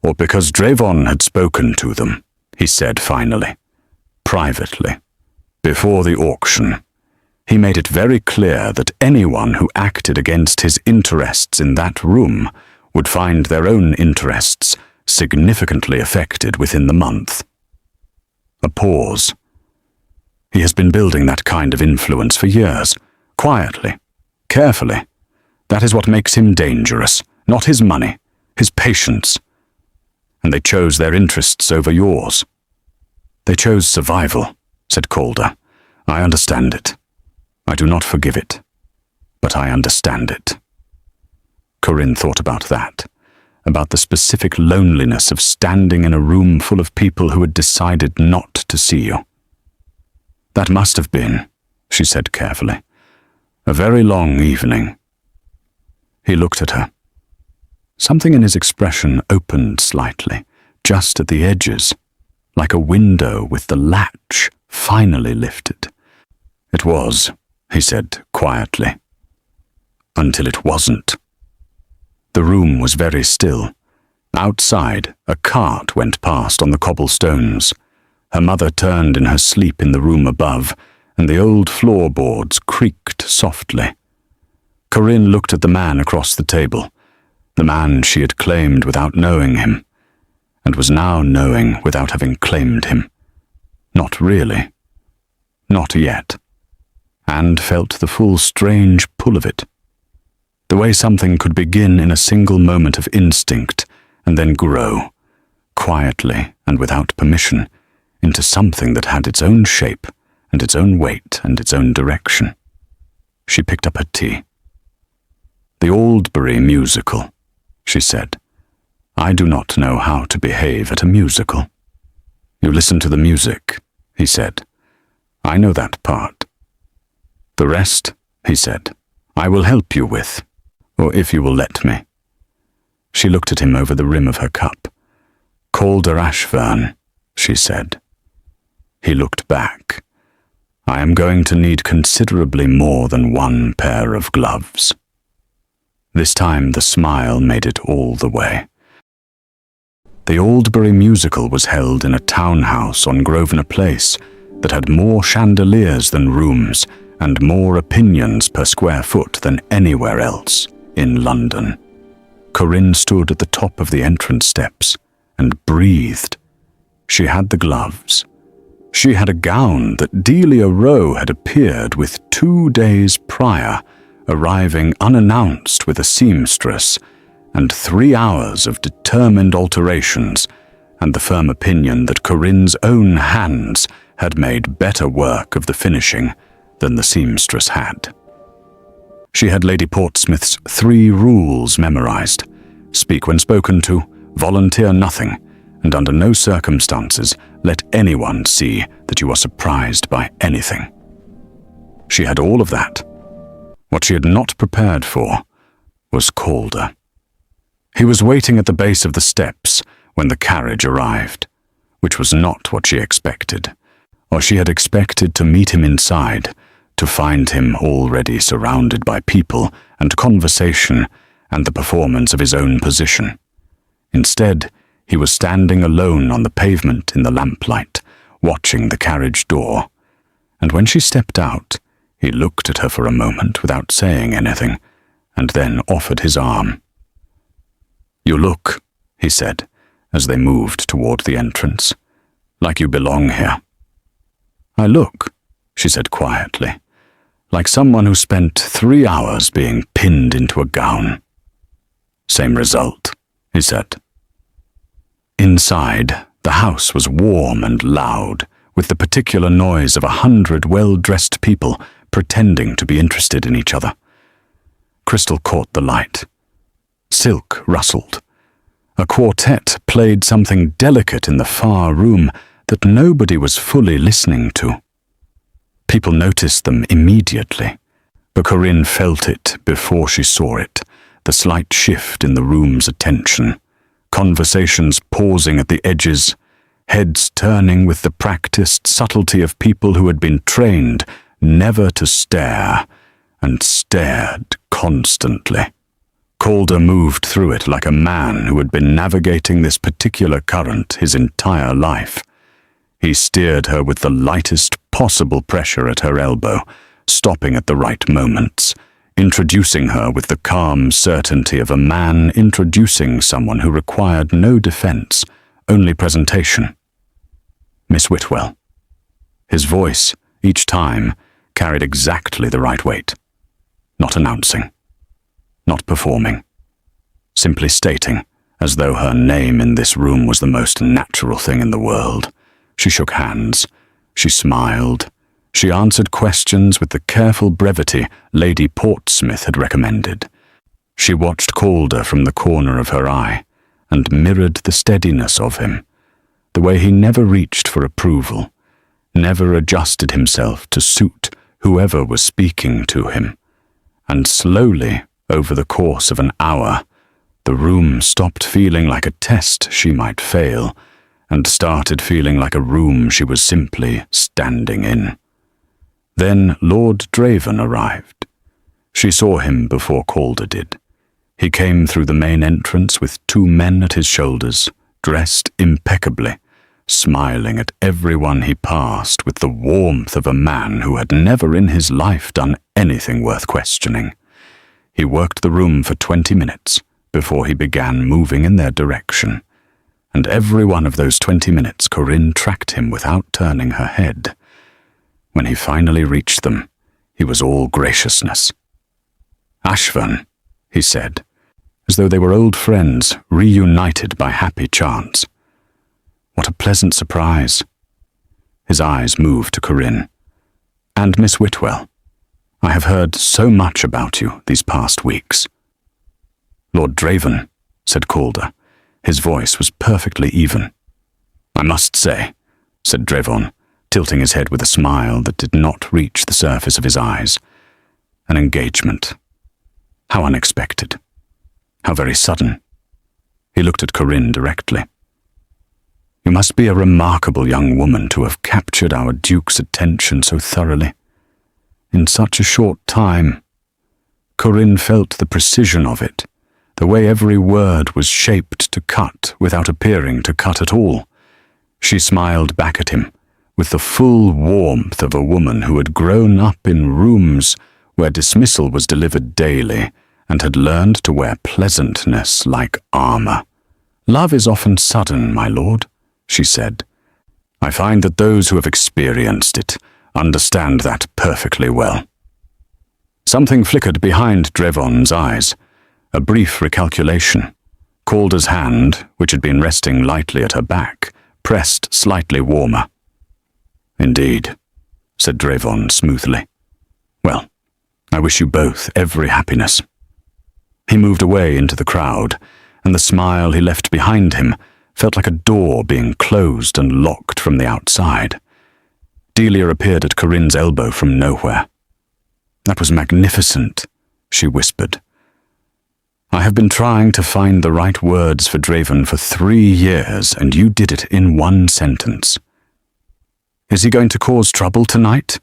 Or because Drevon had spoken to them, he said finally, privately, before the auction. He made it very clear that anyone who acted against his interests in that room would find their own interests significantly affected within the month. A pause. He has been building that kind of influence for years, quietly, carefully. That is what makes him dangerous, not his money, his patience. And they chose their interests over yours. "They chose survival," said Calder. "I understand it. I do not forgive it, but I understand it." Corinne thought about that, about the specific loneliness of standing in a room full of people who had decided not to see you. "That must have been," she said carefully, "a very long evening." He looked at her. Something in his expression opened slightly, just at the edges, like a window with the latch finally lifted. "It was," he said quietly, "until it wasn't." The room was very still. Outside, a cart went past on the cobblestones. Her mother turned in her sleep in the room above, and the old floorboards creaked softly. Corinne looked at the man across the table, the man she had claimed without knowing him, and was now knowing without having claimed him. Not really. Not yet. And felt the full strange pull of it. The way something could begin in a single moment of instinct and then grow, quietly and without permission, into something that had its own shape and its own weight and its own direction. She picked up her tea. "The Aldbury musical," she said. "I do not know how to behave at a musical." "You listen to the music," he said. "I know that part. The rest," he said, "I will help you with, or if you will let me." She looked at him over the rim of her cup. "Calder Ashverne," she said. He looked back. "I am going to need considerably more than one pair of gloves." This time the smile made it all the way. The Aldbury musical was held in a townhouse on Grosvenor Place that had more chandeliers than rooms and more opinions per square foot than anywhere else in London. Corinne stood at the top of the entrance steps and breathed. She had the gloves. She had a gown that Delia Rowe had appeared with 2 days prior, arriving unannounced with a seamstress, and 3 hours of determined alterations, and the firm opinion that Corinne's own hands had made better work of the finishing than the seamstress had. She had Lady Portsmouth's 3 rules memorized: speak when spoken to, volunteer nothing, and under no circumstances let anyone see that you are surprised by anything. She had all of that. What she had not prepared for was Calder. He was waiting at the base of the steps when the carriage arrived, which was not what she expected, or she had expected to meet him inside, to find him already surrounded by people and conversation and the performance of his own position. Instead, he was standing alone on the pavement in the lamplight, watching the carriage door, and when she stepped out, he looked at her for a moment without saying anything, and then offered his arm. "You look," he said, as they moved toward the entrance, "like you belong here." "I look," she said quietly, like someone who spent 3 hours being pinned into a gown. Same result, he said. Inside, the house was warm and loud, with the particular noise of 100 well-dressed people pretending to be interested in each other. Crystal caught the light. Silk rustled. A quartet played something delicate in the far room that nobody was fully listening to. People noticed them immediately, but Corinne felt it before she saw it, the slight shift in the room's attention, conversations pausing at the edges, heads turning with the practiced subtlety of people who had been trained never to stare, and stared constantly. Calder moved through it like a man who had been navigating this particular current his entire life. He steered her with the lightest possible pressure at her elbow, stopping at the right moments, introducing her with the calm certainty of a man introducing someone who required no defense, only presentation. Miss Whitwell. His voice, each time, carried exactly the right weight. Not announcing. Not performing. Simply stating, as though her name in this room was the most natural thing in the world. She shook hands. She smiled. She answered questions with the careful brevity Lady Portsmouth had recommended. She watched Calder from the corner of her eye, and mirrored the steadiness of him, the way he never reached for approval, never adjusted himself to suit whoever was speaking to him. And slowly, over the course of an hour, the room stopped feeling like a test she might fail, and started feeling like a room she was simply standing in. Then Lord Draven arrived. She saw him before Calder did. He came through the main entrance with 2 men at his shoulders, dressed impeccably, smiling at everyone he passed with the warmth of a man who had never in his life done anything worth questioning. He worked the room for 20 minutes before he began moving in their direction, and every one of those 20 minutes Corinne tracked him without turning her head. When he finally reached them, he was all graciousness. "Ashverne," he said, as though they were old friends reunited by happy chance. "What a pleasant surprise." His eyes moved to Corinne. "And Miss Whitwell, I have heard so much about you these past weeks." "Lord Draven," said Calder. His voice was perfectly even. "I must say," said Draven, tilting his head with a smile that did not reach the surface of his eyes. "An engagement. How unexpected. How very sudden." He looked at Corinne directly. "You must be a remarkable young woman to have captured our Duke's attention so thoroughly. In such a short time." Corinne felt the precision of it, the way every word was shaped to cut without appearing to cut at all. She smiled back at him, with the full warmth of a woman who had grown up in rooms where dismissal was delivered daily and had learned to wear pleasantness like armor. "Love is often sudden, my lord," she said. "I find that those who have experienced it understand that perfectly well." Something flickered behind Draven's eyes, a brief recalculation. Calder's hand, which had been resting lightly at her back, pressed slightly warmer. "Indeed," said Draven smoothly. "Well, I wish you both every happiness." He moved away into the crowd, and the smile he left behind him felt like a door being closed and locked from the outside. Delia appeared at Corinne's elbow from nowhere. "That was magnificent," she whispered. "I have been trying to find the right words for Draven for 3 years, and you did it in 1 sentence." "Is he going to cause trouble tonight?"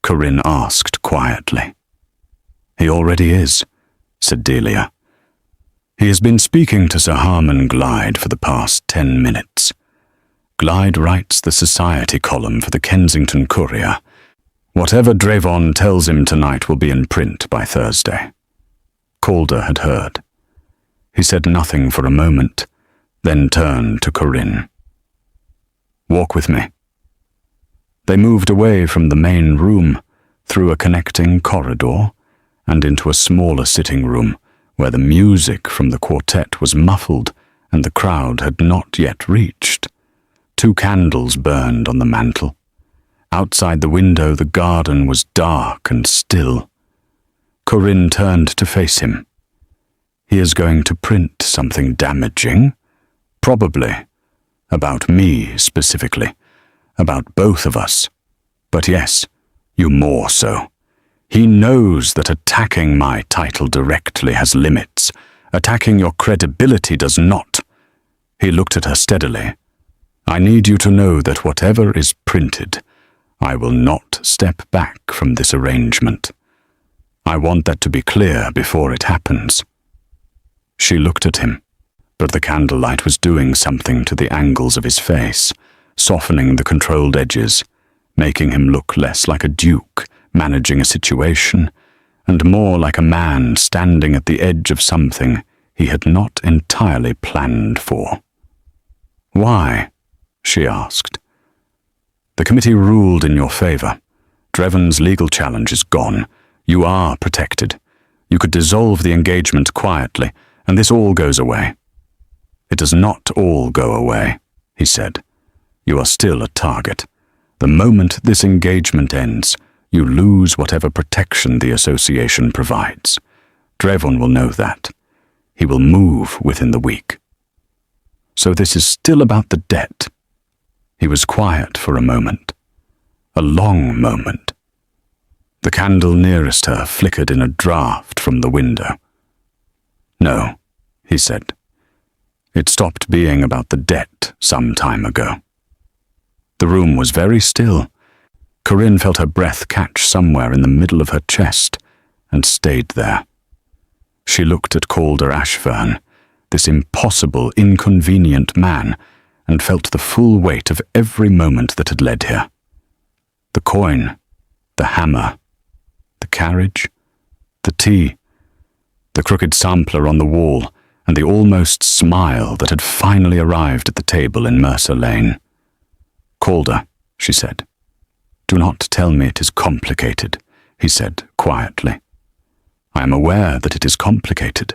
Corinne asked quietly. "He already is," said Delia. "He has been speaking to Sir Harman Glyde for the past 10 minutes. Glyde writes the society column for the Kensington Courier. Whatever Draven tells him tonight will be in print by Thursday." Calder had heard. He said nothing for a moment, then turned to Corinne. "Walk with me." They moved away from the main room, through a connecting corridor, and into a smaller sitting room where the music from the quartet was muffled and the crowd had not yet reached. 2 candles burned on the mantel. Outside the window, the garden was dark and still. Corinne turned to face him. He is going to print something damaging? Probably. About me, specifically. About both of us. But yes, you more so. He knows that attacking my title directly has limits. Attacking your credibility does not. He looked at her steadily. I need you to know that whatever is printed, I will not step back from this arrangement. I want that to be clear before it happens. She looked at him, but the candlelight was doing something to the angles of his face, softening the controlled edges, making him look less like a duke managing a situation, and more like a man standing at the edge of something he had not entirely planned for. Why? She asked. The committee ruled in your favor. Drevon's legal challenge is gone. You are protected. You could dissolve the engagement quietly, and this all goes away. It does not all go away, he said. You are still a target. The moment this engagement ends, you lose whatever protection the association provides. Drevon will know that. He will move within the week. So this is still about the debt. He was quiet for a moment. A long moment. The candle nearest her flickered in a draught from the window. No, he said. It stopped being about the debt some time ago. The room was very still. Corinne felt her breath catch somewhere in the middle of her chest and stayed there. She looked at Calder Ashverne, this impossible, inconvenient man, and felt the full weight of every moment that had led here. The coin, the hammer, the carriage, the tea, the crooked sampler on the wall, and the almost smile that had finally arrived at the table in Mercer Lane. Calder, she said. Do not tell me it is complicated, he said quietly. I am aware that it is complicated.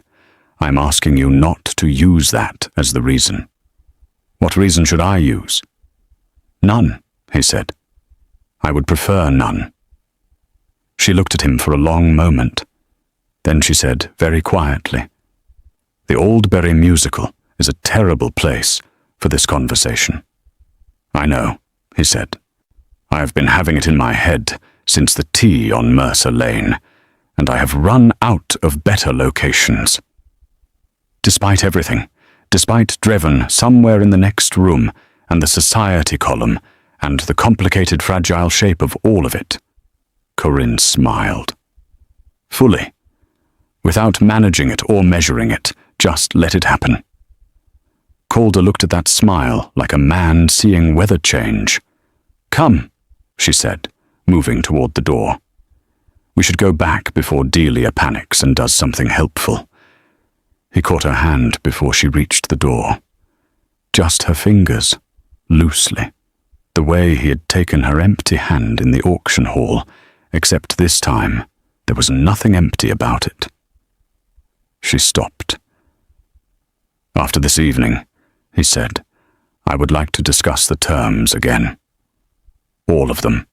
I am asking you not to use that as the reason. What reason should I use? None, he said. I would prefer none. She looked at him for a long moment. Then she said very quietly, The Oldbury Musical is a terrible place for this conversation. I know, he said. I have been having it in my head since the tea on Mercer Lane, and I have run out of better locations. Despite everything, despite Drevon somewhere in the next room, and the society column, and the complicated fragile shape of all of it, Corinne smiled. Fully. Without managing it or measuring it, just let it happen. Calder looked at that smile like a man seeing weather change. Come, she said, moving toward the door. We should go back before Delia panics and does something helpful. He caught her hand before she reached the door. Just her fingers, loosely, the way he had taken her empty hand in the auction hall, except this time there was nothing empty about it. She stopped. After this evening, he said, I would like to discuss the terms again. All of them.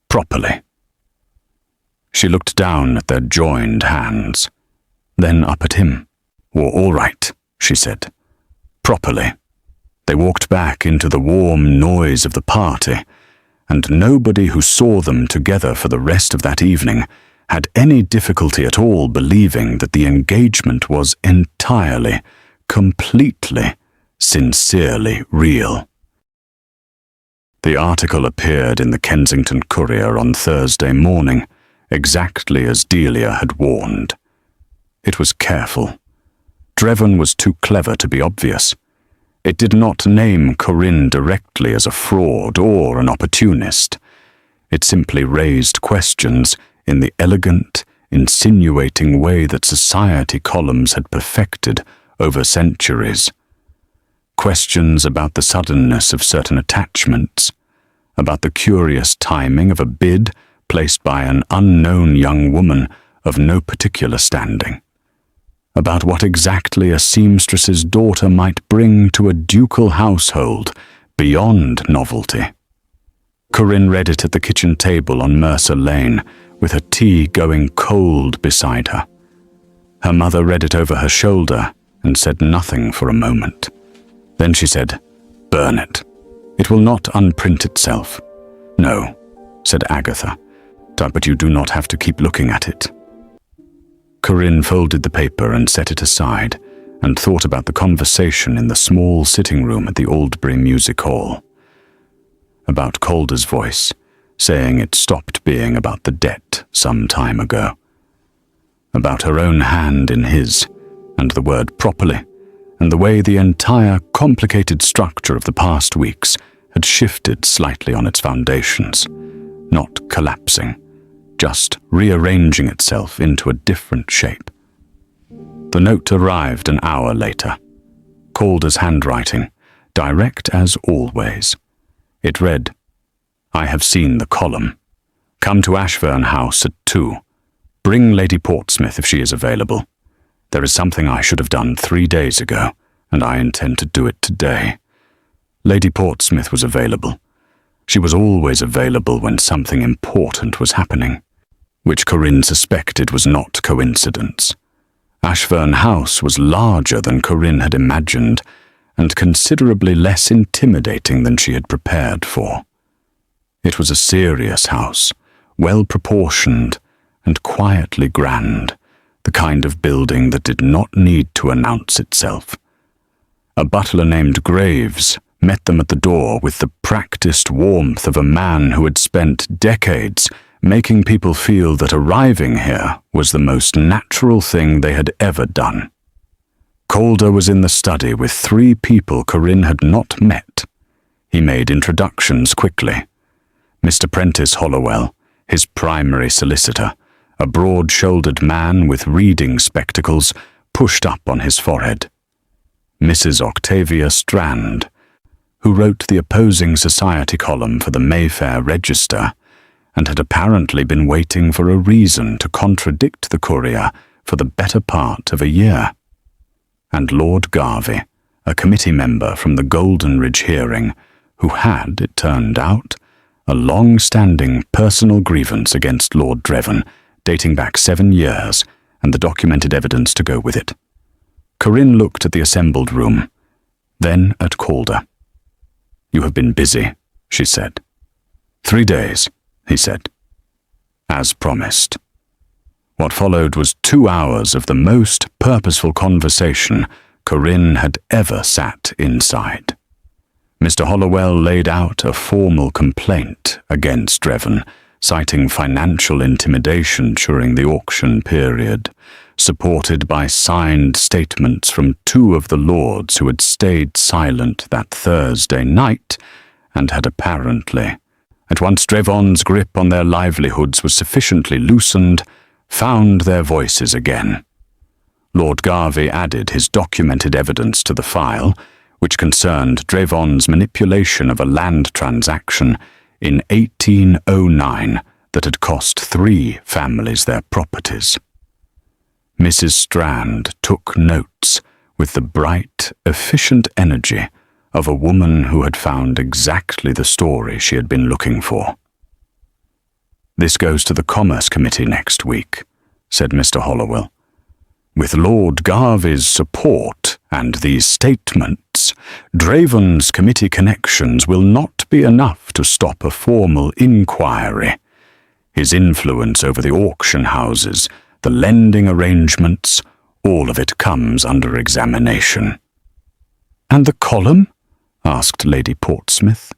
Properly. She looked down at their joined hands, then up at him. All right, she said. Properly. They walked back into the warm noise of the party, and nobody who saw them together for the rest of that evening had any difficulty at all believing that the engagement was entirely, completely, sincerely real. The article appeared in the Kensington Courier on Thursday morning, exactly as Delia had warned. It was careful. Drevon was too clever to be obvious. It did not name Corinne directly as a fraud or an opportunist. It simply raised questions in the elegant, insinuating way that society columns had perfected over centuries. Questions about the suddenness of certain attachments, about the curious timing of a bid placed by an unknown young woman of no particular standing, about what exactly a seamstress's daughter might bring to a ducal household beyond novelty. Corinne read it at the kitchen table on Mercer Lane, with her tea going cold beside her. Her mother read it over her shoulder and said nothing for a moment. Then she said, "Burn it. It will not unprint itself." "No," said Agatha, "but you do not have to keep looking at it." Corinne folded the paper and set it aside, and thought about the conversation in the small sitting room at the Aldbury Music Hall. About Calder's voice, saying it stopped being about the debt some time ago. About her own hand in his, and the word properly, and the way the entire complicated structure of the past weeks had shifted slightly on its foundations, not collapsing, just rearranging itself into a different shape. The note arrived an hour later. Calder's handwriting, direct as always. It read, "I have seen the column. Come to Ashverne House at 2. Bring Lady Portsmouth if she is available. There is something I should have done 3 days ago, and I intend to do it today." Lady Portsmouth was available. She was always available when something important was happening, which Corinne suspected was not coincidence. Ashverne House was larger than Corinne had imagined, and considerably less intimidating than she had prepared for. It was a serious house, well-proportioned and quietly grand, the kind of building that did not need to announce itself. A butler named Graves met them at the door with the practiced warmth of a man who had spent decades making people feel that arriving here was the most natural thing they had ever done. Calder was in the study with 3 people Corinne had not met. He made introductions quickly. Mr. Prentice Hollowell, his primary solicitor, a broad-shouldered man with reading spectacles pushed up on his forehead. Mrs. Octavia Strand, who wrote the opposing society column for the Mayfair Register, and had apparently been waiting for a reason to contradict the Courier for the better part of a year. And Lord Garvey, a committee member from the Golden Ridge hearing, who had, it turned out, a long-standing personal grievance against Lord Dreven, dating back 7 years, and the documented evidence to go with it. Corinne looked at the assembled room, then at Calder. "You have been busy," she said. "3 days," he said. As promised. What followed was 2 hours of the most purposeful conversation Corinne had ever sat inside. Mr. Hollowell laid out a formal complaint against Dreven, citing financial intimidation during the auction period, supported by signed statements from 2 of the lords who had stayed silent that Thursday night and had apparently, at once Drevon's grip on their livelihoods was sufficiently loosened, found their voices again. Lord Garvey added his documented evidence to the file, which concerned Drevon's manipulation of a land transaction in 1809 that had cost 3 families their properties. Mrs. Strand took notes with the bright, efficient energy of a woman who had found exactly the story she had been looking for. "This goes to the Commerce Committee next week," said Mr. Hollowell. "With Lord Garvey's support and these statements, Draven's committee connections will not be enough to stop a formal inquiry. His influence over the auction houses, the lending arrangements, all of it comes under examination." "And the column?" asked Lady Portsmouth.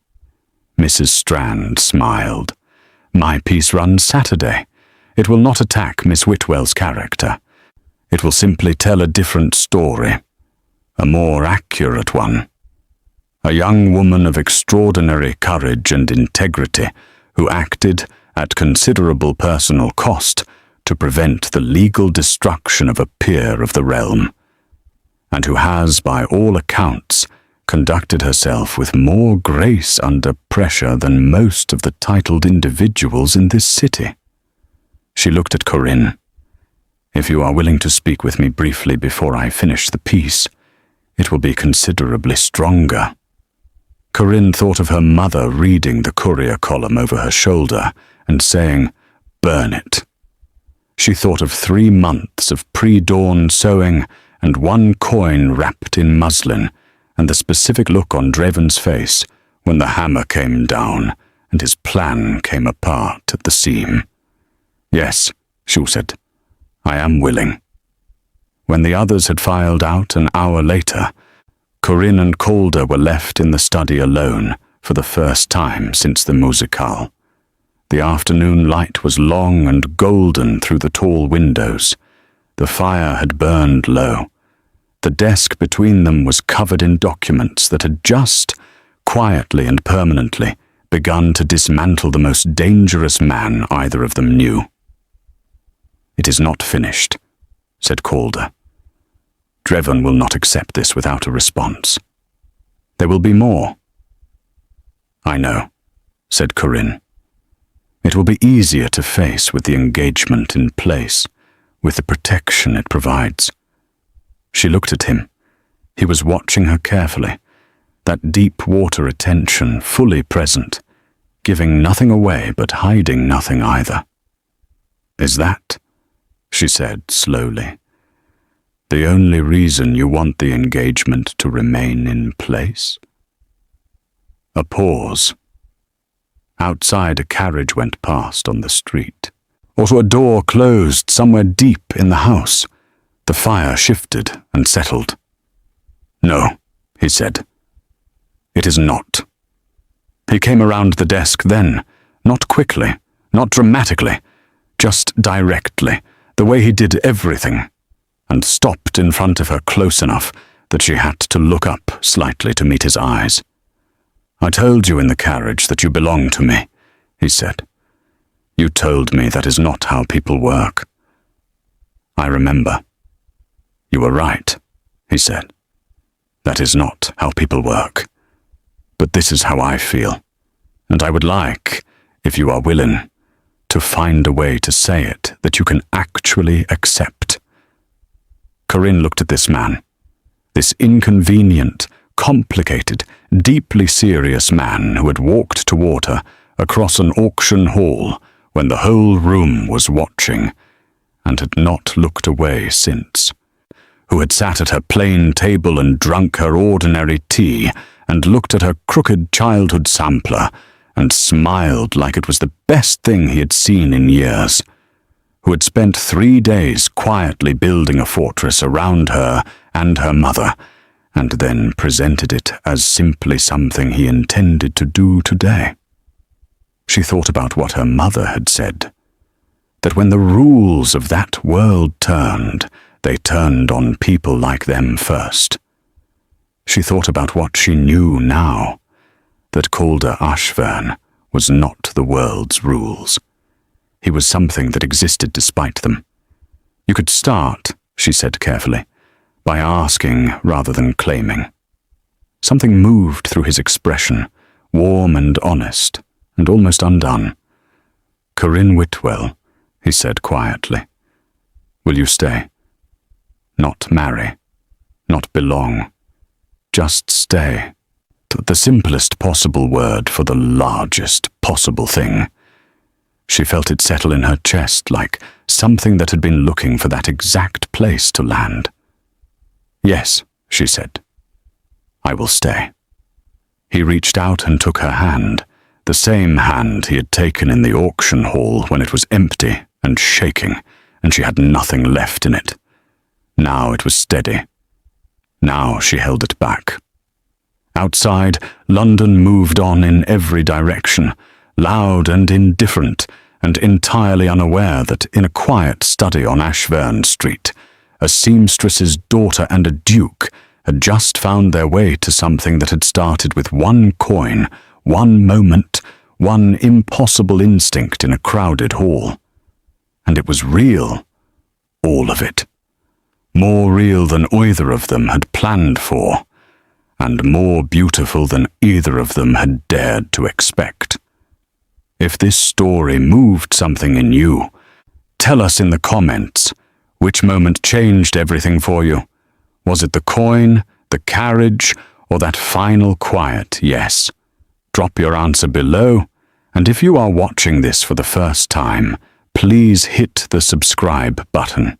Mrs. Strand smiled. "My piece runs Saturday. It will not attack Miss Whitwell's character. It will simply tell a different story, a more accurate one. A young woman of extraordinary courage and integrity who acted at considerable personal cost to prevent the legal destruction of a peer of the realm, and who has, by all accounts, conducted herself with more grace under pressure than most of the titled individuals in this city. She looked at Corinne. "If you are willing to speak with me briefly before I finish the piece, it will be considerably stronger." Corinne thought of her mother reading the courier column over her shoulder and saying, "Burn it." She thought of 3 months of pre-dawn sewing and 1 coin wrapped in muslin, and the specific look on Draven's face when the hammer came down and his plan came apart at the seam. "Yes," she said, "I am willing." When the others had filed out an hour later, Corinne and Calder were left in the study alone for the first time since the musicale. The afternoon light was long and golden through the tall windows. The fire had burned low. The desk between them was covered in documents that had just, quietly and permanently, begun to dismantle the most dangerous man either of them knew. "It is not finished," said Calder. "Draven will not accept this without a response. There will be more." "I know," said Corinne. "It will be easier to face with the engagement in place, with the protection it provides." She looked at him. He was watching her carefully, that deep water attention fully present, giving nothing away but hiding nothing either. "Is that," she said slowly, "the only reason you want the engagement to remain in place?" A pause. Outside, a carriage went past on the street. Also, a door closed somewhere deep in the house. The fire shifted and settled. "No," he said. "It is not." He came around the desk then, not quickly, not dramatically, just directly, the way he did everything, and stopped in front of her close enough that she had to look up slightly to meet his eyes. "I told you in the carriage that you belong to me," he said. "You told me that is not how people work." "I remember." "You were right," he said. "That is not how people work. But this is how I feel, and I would like, if you are willing, to find a way to say it that you can actually accept." Corinne looked at this man, this inconvenient, complicated, deeply serious man who had walked toward her across an auction hall when the whole room was watching, and had not looked away since, who had sat at her plain table and drunk her ordinary tea, and looked at her crooked childhood sampler, and smiled like it was the best thing he had seen in years, who had spent 3 days quietly building a fortress around her and her mother, and then presented it as simply something he intended to do today. She thought about what her mother had said, that when the rules of that world turned, they turned on people like them first. She thought about what she knew now, that Calder Ashverne was not the world's rules. He was something that existed despite them. "You could start," she said carefully, "by asking rather than claiming." Something moved through his expression, warm and honest, and almost undone. "Corinne Whitwell," he said quietly. "Will you stay? Not marry, not belong, just stay." The simplest possible word for the largest possible thing. She felt it settle in her chest like something that had been looking for that exact place to land. "Yes," she said. "I will stay." He reached out and took her hand, the same hand he had taken in the auction hall when it was empty and shaking, and she had nothing left in it. Now it was steady. Now she held it back. Outside, London moved on in every direction, loud and indifferent, and entirely unaware that in a quiet study on Ashverne Street, a seamstress's daughter and a duke had just found their way to something that had started with 1 coin, 1 moment, 1 impossible instinct in a crowded hall. And it was real, all of it. More real than either of them had planned for. and more beautiful than either of them had dared to expect. If this story moved something in you, tell us in the comments which moment changed everything for you. Was it the coin, the carriage, or that final quiet yes? Drop your answer below, and if you are watching this for the first time, please hit the subscribe button.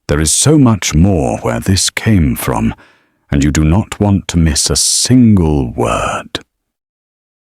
There is so much more where this came from, and you do not want to miss a single word.